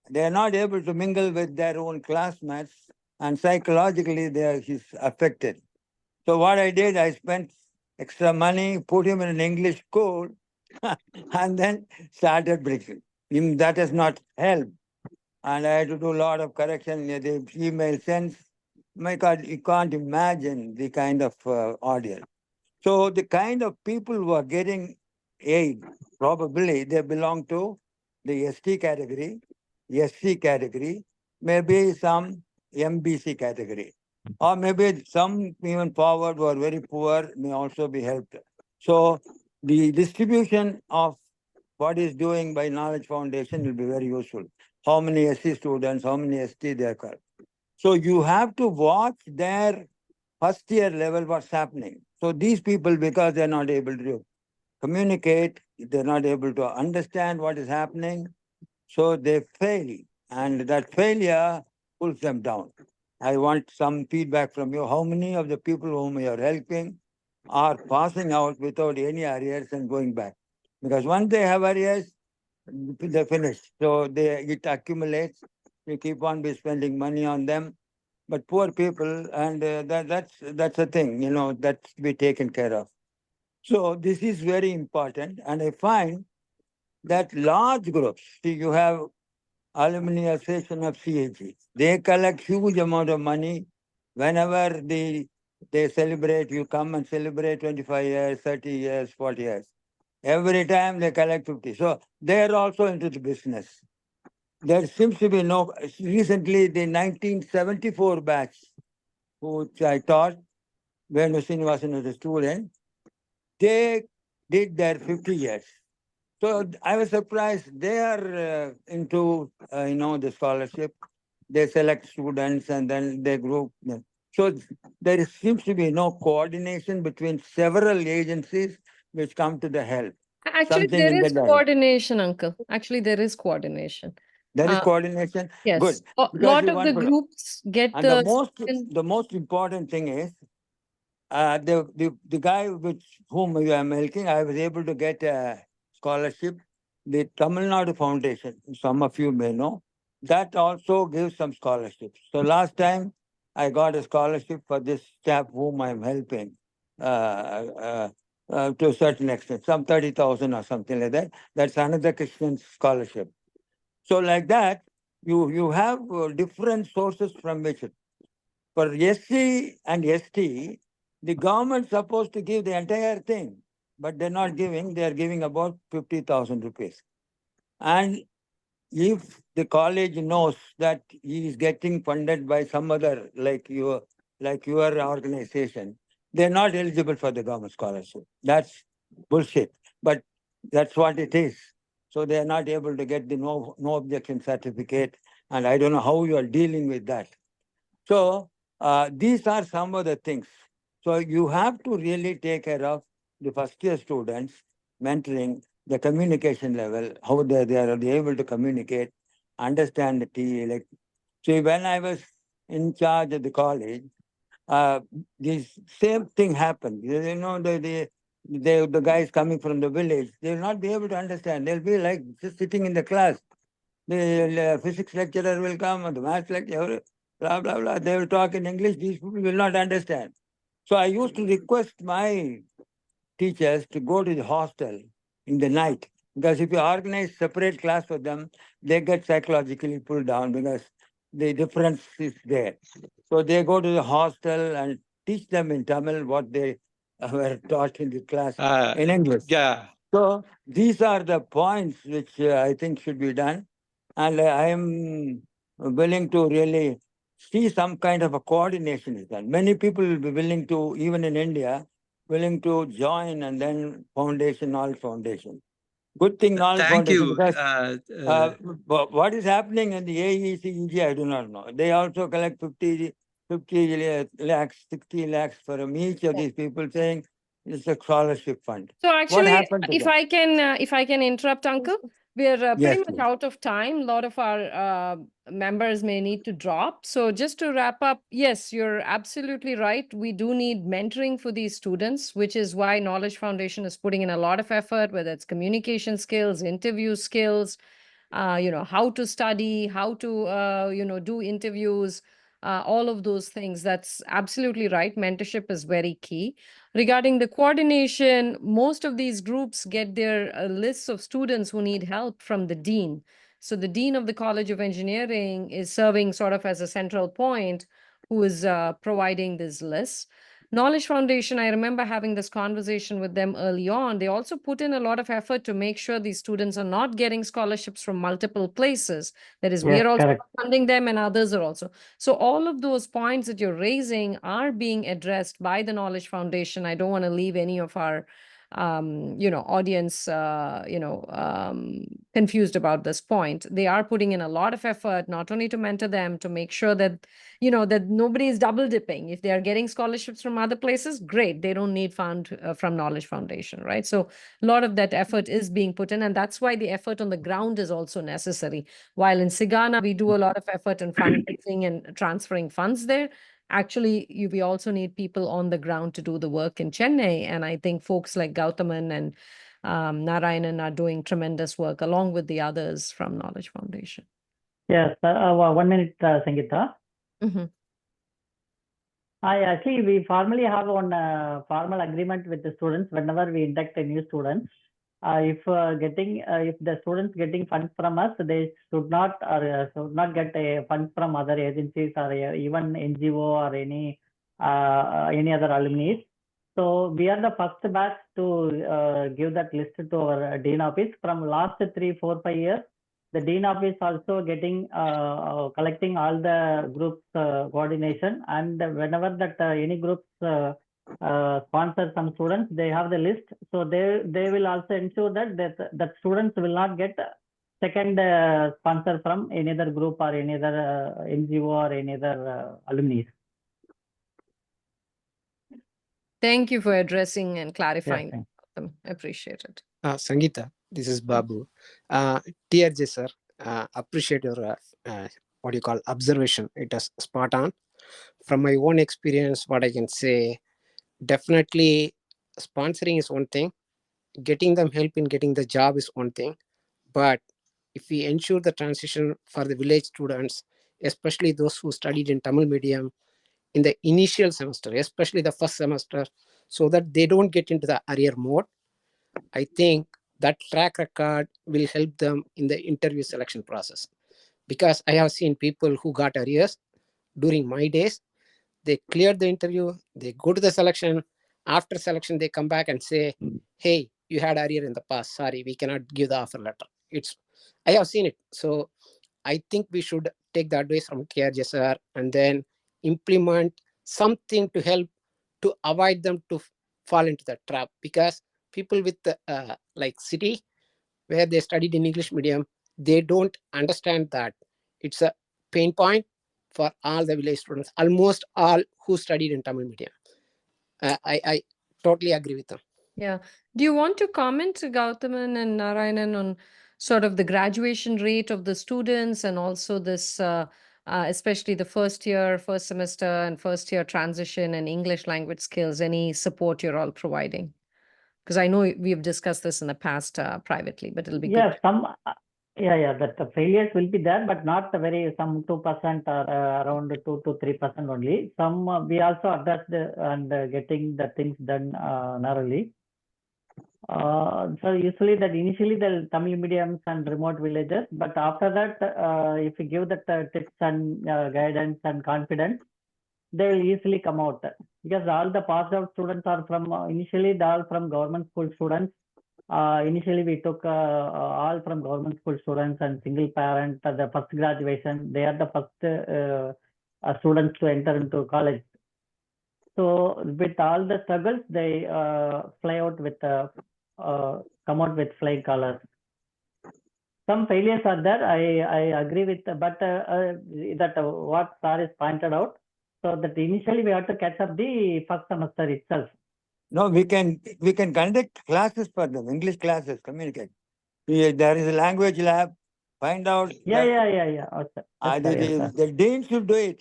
they are not able to mingle with their own classmates, and psychologically he's affected. So what I did, I spent extra money, put him in an English school, and then started bridging. That has not helped. And I had to do a lot of correction. The email sends. My God, you can't imagine the kind of audience. So the kind of people who are getting aid, probably they belong to the ST category, SC category, maybe some MBC category, or maybe some even forward who are very poor may also be helped. So the distribution of what is doing by Knowledge Foundation will be very useful. How many SC students, how many ST they are. So you have to watch their first year level what's happening. So these people, because they're not able to communicate, they're not able to understand what is happening, so they fail. And that failure pulls them down. I want some feedback from you. How many of the people whom you are helping are passing out without any arrears and going back? Because once they have arrears, they're finished. So it accumulates. You keep on be spending money on them. But poor people, and that's a thing, that's to be taken care of. So this is very important. And I find that large groups, see, you have Alumni Association of CAG. They collect huge amount of money. Whenever they celebrate, you come and celebrate 25 years, 30 years, 40 years. Every time they collect 50. So they are also into the business. There seems to be recently the 1974 batch, which I taught when Srinivasan was a student, they did their 50 years. So I was surprised. They are into, the scholarship. They select students and then they group them. So there seems to be no coordination between several agencies which come to the help. Actually, Something there in is the line. coordination, Uncle. Actually, there is coordination. There is coordination. Yes. Good. A Because lot you of want the to- groups get And the most important thing is, the guy with whom you are helping, I was able to get a scholarship. The Tamil Nadu Foundation, some of you may know, that also gives some scholarships. So last time I got a scholarship for this chap whom I'm helping to a certain extent, some 30,000 or something like that. That's another Christian scholarship. So like that, you have different sources from which for SC and ST, the government's supposed to give the entire thing, but they're not giving. They're giving about 50,000 rupees. And if the college knows that he is getting funded by some other, like your organization, they're not eligible for the government scholarship. That's bullshit. But that's what it is. So they're not able to get the no objection certificate. And I don't know how you are dealing with that. So these are some of the things. So you have to really take care of the first year students, mentoring, the communication level, how they are able to communicate, understand the TE. So when I was in charge of the college, this same thing happened. The guys coming from the village, they will not be able to understand. They'll be like just sitting in the class. The physics lecturer will come and the math lecturer, blah, blah, blah. They will talk in English. These people will not understand. So I used to request my teachers to go to the hostel in the night. Because if you organize separate class for them, they get psychologically pulled down because the difference is there. So they go to the hostel and teach them in Tamil what they were taught in the class Uh, in English. yeah. So these are the points which I think should be done. And I am willing to really see some kind of a coordination is done. Many people will be willing to, even in India, willing to join and then foundation, knowledge foundation. Good thing knowledge Thank foundation. you. Because what is happening in the AECEG, I do not know. They also collect 50 lakhs, 60 lakhs from each of these people saying it's a scholarship fund. So What actually, happened to that? if I can interrupt, Uncle, we're pretty Yes, much please. out of time. A lot of our members may need to drop. So just to wrap up, yes, you're absolutely right. We do need mentoring for these students, which is why Knowledge Foundation is putting in a lot of effort, whether it's communication skills, interview skills, how to study, how to, do interviews, all of those things. That's absolutely right. Mentorship is very key. Regarding the coordination, most of these groups get their lists of students who need help from the dean. So the dean of the College of Engineering is serving sort of as a central point who is providing these lists. Knowledge Foundation, I remember having this conversation with them early on. They also put in a lot of effort to make sure these students are not getting scholarships from multiple places. That is, we Yes, are also correct. funding them and others are also. So all of those points that you're raising are being addressed by the Knowledge Foundation. I don't want to leave any of our audience, confused about this point. They are putting in a lot of effort, not only to mentor them, to make sure that, that nobody is double dipping. If they are getting scholarships from other places, great. They don't need fund from Knowledge Foundation, right? So a lot of that effort is being put in, and that's why the effort on the ground is also necessary. While in CEGAANA, we do a lot of effort in fundraising and transferring funds there. Actually, we also need people on the ground to do the work in Chennai. And I think folks like Gautaman and Narayanan are doing tremendous work along with the others from Knowledge Foundation. Yes, 1 minute, Sangeeta. Mhm. We formally have one formal agreement with the students whenever we induct a new student. If the students getting funds from us, they should not get a funds from other agencies or even NGO or any other alumni. So we are the first batch to give that list to our dean office. From last 3, 4, 5 years, the dean office also getting collecting all the groups coordination, and whenever that any groups sponsor some students, they have the list. So they will also ensure that students will not get second sponsor from any other group or any other NGO or any other alumni. Thank you for addressing and clarifying. Yes, them. Appreciate it. Sangeeta, this is Babu. TRJ sir, appreciate your what you call observation. It is spot on. From my own experience, what I can say, definitely sponsoring is one thing. Getting them help in getting the job is one thing. But if we ensure the transition for the village students, especially those who studied in Tamil medium in the initial semester, especially the first semester, so that they don't get into the arrear mode, I think that track record will help them in the interview selection process. Because I have seen people who got arrears during my days, they cleared the interview, they go to the selection. After selection, they come back and say, hey, you had arrear in the past. Sorry, we cannot give the offer letter. I have seen it. So I think we should take the advice from KRJ sir and then implement something to help to avoid them to fall into the trap. Because people with like city where they studied in English medium, they don't understand that it's a pain point for all the village students, almost all who studied in Tamil medium. I totally agree with them. Yeah. Do you want to comment, Gautaman and Narayanan, on sort of the graduation rate of the students and also this, especially the first semester and first year transition and English language skills, any support you're all providing? Because I know we've discussed this in the past privately, but it'll be good. That the failures will be there, but not some 2% or around 2 to 3% only. Some we also addressed and getting the things done narrowly. So usually initially the Tamil mediums and remote villages, but after that, if you give that tips and guidance and confidence, they will easily come out. because all the passed out students are from initially they are from government school students. Initially we took all from government school students and single parent, the first graduation. They are the first students to enter into college. So with all the struggles, they fly out with come out with flying colors. Some failures are there. I agree with, but that what sir is pointed out. So that initially we have to catch up the first semester itself. No, we can conduct classes for them, English classes, communicate. There is a language lab. Find out. Yeah. Okay. The dean should do it.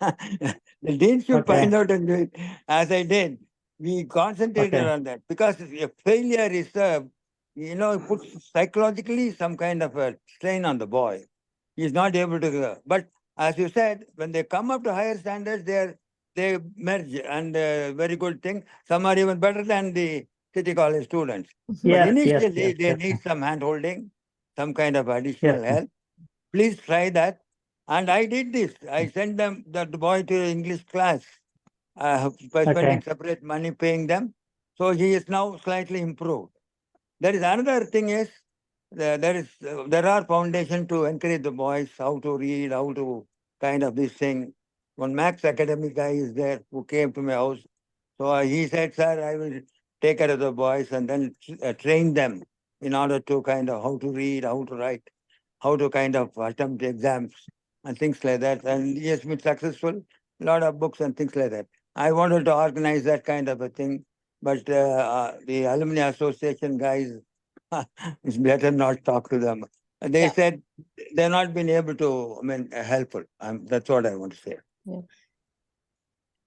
The dean should find out and do it. As I did, we concentrated on that because a failure is it puts psychologically some kind of a strain on the boy. He's not able to. But as you said, when they come up to higher standards, they merge, and very good thing. Some are even better than the city college students. But initially, they need some hand holding, some kind of additional help. Please try that. And I did this. I sent them the boy to English class by spending separate money paying them. So he is now slightly improved. There is another thing is there are foundations to encourage the boys how to read, how to kind of this thing. One Max academic guy is there who came to my house. So he said, sir, I will take care of the boys and then train them in order to kind of how to read, how to write, how to kind of attempt exams and things like that. And he has been successful, a lot of books and things like that. I wanted to organize that kind of a thing, but the Alumni Association guys, it's better not talk to them. They said they're not been able to, helpful. That's what I want to say. Yeah.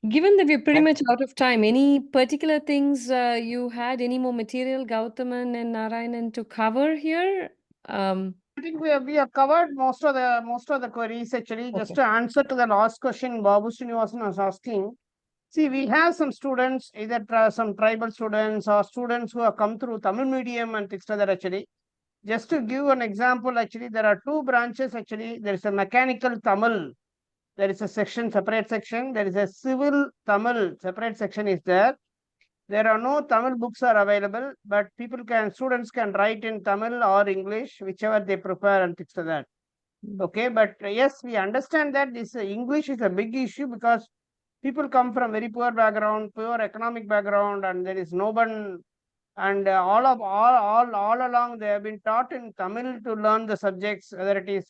Given that we're pretty much out of time, any particular things you had, any more material, Gautaman and Narayanan, to cover here? I think we have covered most of the queries actually. Just to answer to the last question Babu Srinivasan was asking. See, we have some students, either some tribal students or students who have come through Tamil medium and things like that actually. Just to give an example, actually, there are two branches actually. There is a mechanical Tamil. There is a separate section. There is a civil Tamil, separate section is there. There are no Tamil books are available, but students can write in Tamil or English, whichever they prefer and things like that. Okay, but yes, we understand that this English is a big issue because people come from very poor background, poor economic background, and there is no one, and all along they have been taught in Tamil to learn the subjects, whether it is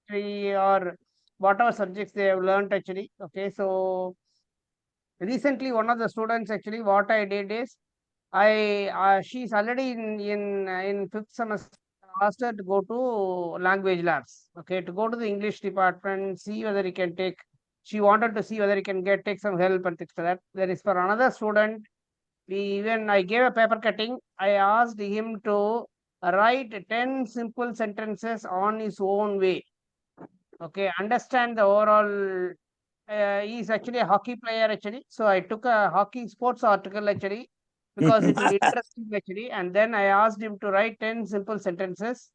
history or whatever subjects they have learned actually. Okay, so recently one of the students actually, what I did is she's already in fifth semester. Asked her to go to language labs. Okay, to go to the English department, see whether he can take. She wanted to see whether he can take some help and things like that. There is for another student. I gave a paper cutting. I asked him to write 10 simple sentences on his own way. Okay, understand the overall. He's actually a hockey player actually. So I took a hockey sports article actually because it will interesting actually. And then I asked him to write 10 simple sentences.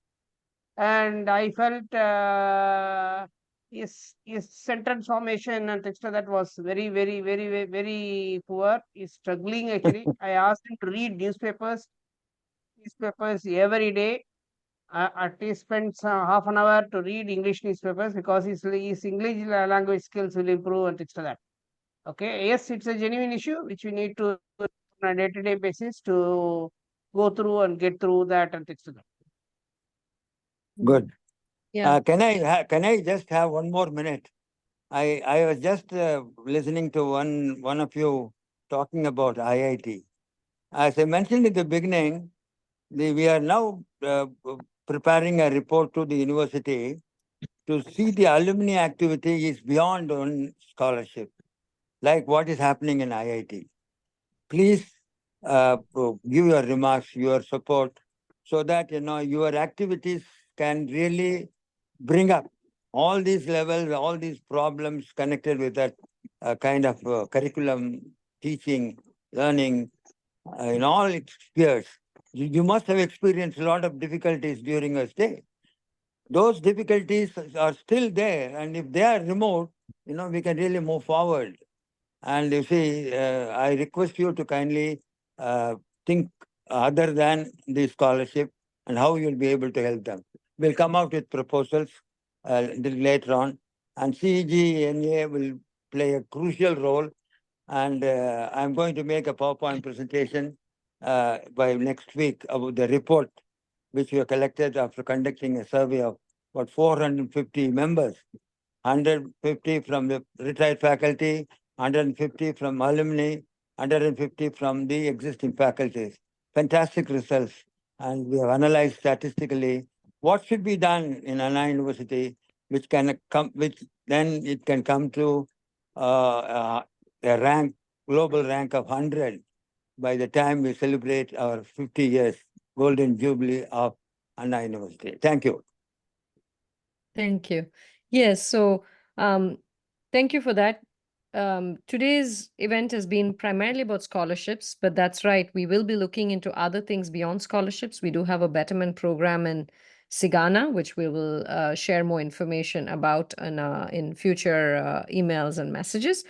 And I felt his sentence formation and things like that was very, very, very, very, very poor. He's struggling actually. I asked him to read newspapers every day. At least spends half an hour to read English newspapers because his English language skills will improve and things like that. Okay, yes, it's a genuine issue which we need to on a day-to-day basis to go through and get through that and things like that. Good. Yeah. Can I just have one more minute? I was just listening to one of you talking about IIT. As I mentioned in the beginning, we are now preparing a report to the university to see the alumni activity is beyond on scholarship, like what is happening in IIT. Please give your remarks, your support, so that your activities can really bring up all these levels, all these problems connected with that kind of curriculum, teaching, learning, in all its spheres. You must have experienced a lot of difficulties during your stay. Those difficulties are still there, and if they are removed, we can really move forward. And you see, I request you to kindly think other than the scholarship and how you'll be able to help them. We'll come out with proposals later on, and CEGAANA will play a crucial role. And I'm going to make a PowerPoint presentation by next week about the report which we have collected after conducting a survey of about 450 members, 150 from the retired faculty, 150 from alumni, 150 from the existing faculties. Fantastic results. And we have analyzed statistically what should be done in Anna University, which can come, which then it can come to a rank, global rank of 100 by the time we celebrate our 50 years golden jubilee of Anna University. Thank you. Thank you. Yes, so thank you for that. Today's event has been primarily about scholarships, but that's right. We will be looking into other things beyond scholarships. We do have a betterment program in CEGAANA, which we will share more information about in future emails and messages.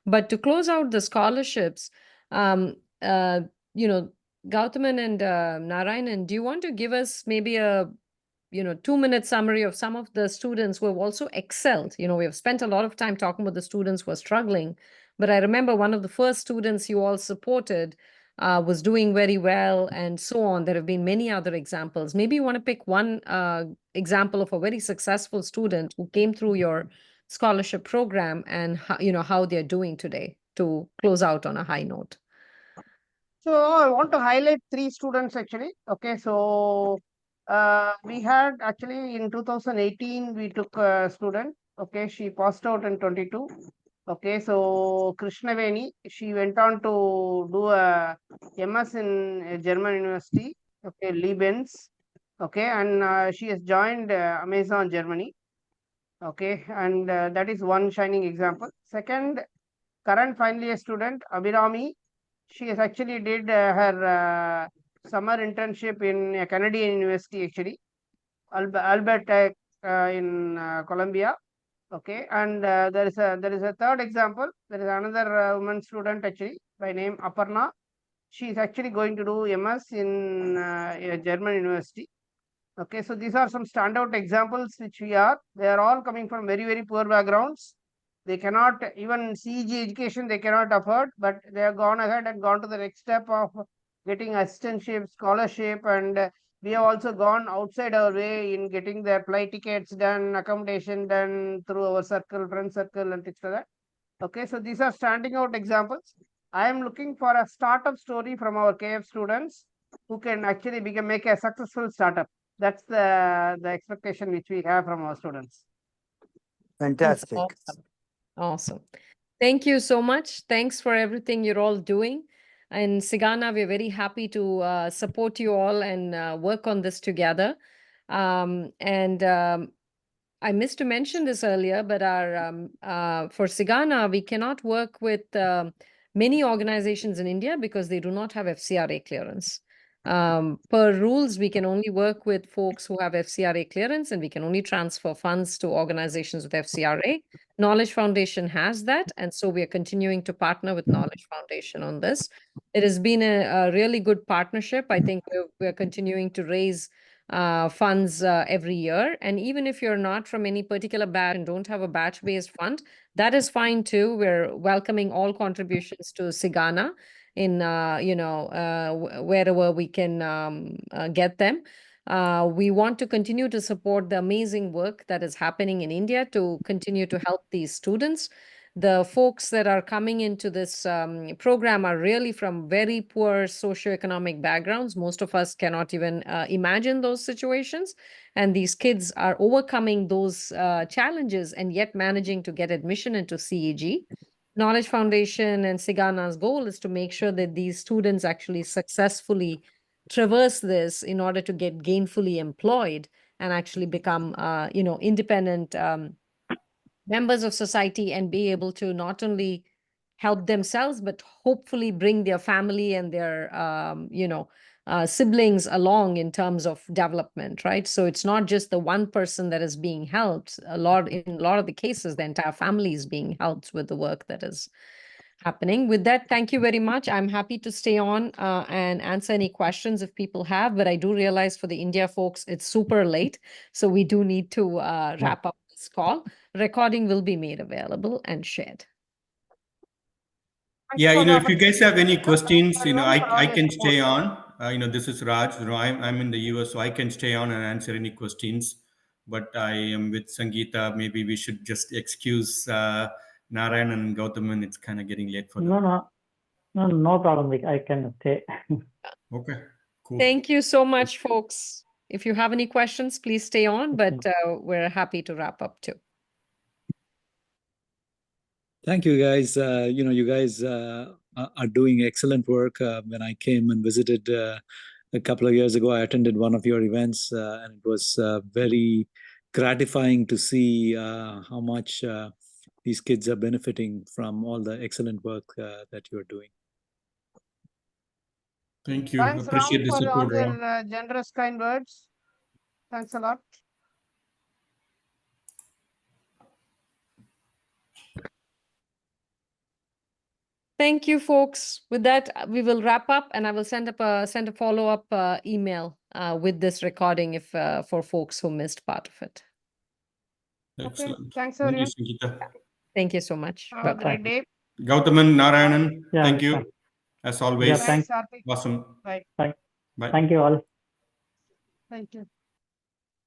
But to close out the scholarships, Gautaman and Narayanan, do you want to give us maybe a 2-minute summary of some of the students who have also excelled? We have spent a lot of time talking about the students who are struggling, but I remember one of the first students you all supported was doing very well, and so on. There have been many other examples. Maybe you want to pick one example of a very successful student who came through your scholarship program and how they're doing today, to close out on a high note. So I want to highlight 3 students actually. Okay, so we had actually in 2018 we took a student. Okay, she passed out in 22. Okay, so Krishnaveni, she went on to do a MS in a German university. Okay, Liebens. Okay, and she has joined Amazon Germany. Okay, and that is one shining example. Second, current final year student Abhirami. She has actually did her summer internship in a Canadian university, actually, Alberta in Columbia. Okay, and there is a third example. There is another woman student actually by name Aparna. She is actually going to do MS in a German university. Okay, so these are some standout examples which they are all coming from very, very poor backgrounds. They cannot even CEG education, they cannot afford, but they have gone ahead and gone to the next step of getting assistantship, scholarship, and we have also gone outside our way in getting their flight tickets done, accommodation done through our circle, friend circle, and things like that. Okay, so these are standing out examples. I am looking for a startup story from our KF students who can actually make a successful startup. That's the expectation which we have from our students. Fantastic. Awesome. Thank you so much. Thanks for everything you're all doing. In CEGAANA, we're very happy to support you all and work on this together. I missed to mention this earlier, but for CEGAANA, we cannot work with many organizations in India because they do not have FCRA clearance. Per rules, we can only work with folks who have FCRA clearance, and we can only transfer funds to organizations with FCRA. Knowledge Foundation has that, and so we are continuing to partner with Knowledge Foundation on this. It has been a really good partnership. I think we're continuing to raise funds every year. And even if you're not from any particular batch and don't have a batch-based fund, that is fine too. We're welcoming all contributions to CEGAANA in wherever we can get them. We want to continue to support the amazing work that is happening in India to continue to help these students. The folks that are coming into this program are really from very poor socioeconomic backgrounds. Most of us cannot even imagine those situations. And these kids are overcoming those challenges and yet managing to get admission into CEG. Knowledge Foundation and CEGAANA's goal is to make sure that these students actually successfully traverse this in order to get gainfully employed and actually become, independent members of society and be able to not only help themselves, but hopefully bring their family and their, siblings along in terms of development, right? So it's not just the one person that is being helped. In a lot of the cases, the entire family is being helped with the work that is happening. With that, thank you very much. I'm happy to stay on and answer any questions if people have, but I do realize for the India folks, it's super late. So we do need to wrap up this call. Recording will be made available and shared. Yeah, if you guys have any questions, Everyone for all I your can support. stay on. This is Raj. I'm in the US, so I can stay on and answer any questions. But I am with Sangeeta. Maybe we should just excuse Narayan and Gautaman. It's kind of getting late for them. No problem. I can stay. Okay, cool. Thank you so much, folks. If you have any questions, please stay on, but we're happy to wrap up too. Thank you, guys. You guys are doing excellent work. When I came and visited a couple of years ago, I attended one of your events, and it was very gratifying to see how much these kids are benefiting from all the excellent work that you're doing. Thank you. Thanks, Appreciate Ram, the for all support, Ram. your generous, kind words. Thanks a lot. Thank you, folks. With that, we will wrap up, and I will send a follow-up email with this recording if for folks who missed part of it. Excellent. Okay. Thanks, Thank you, everyone. Sangeeta. Thank you so much. Have a Bye-bye. great day. Gautaman, Narayanan, Yeah, thank you. thank- As always. Yeah, Thanks, Arti. Awesome. Bye. Bye. Thank you all. Thank you.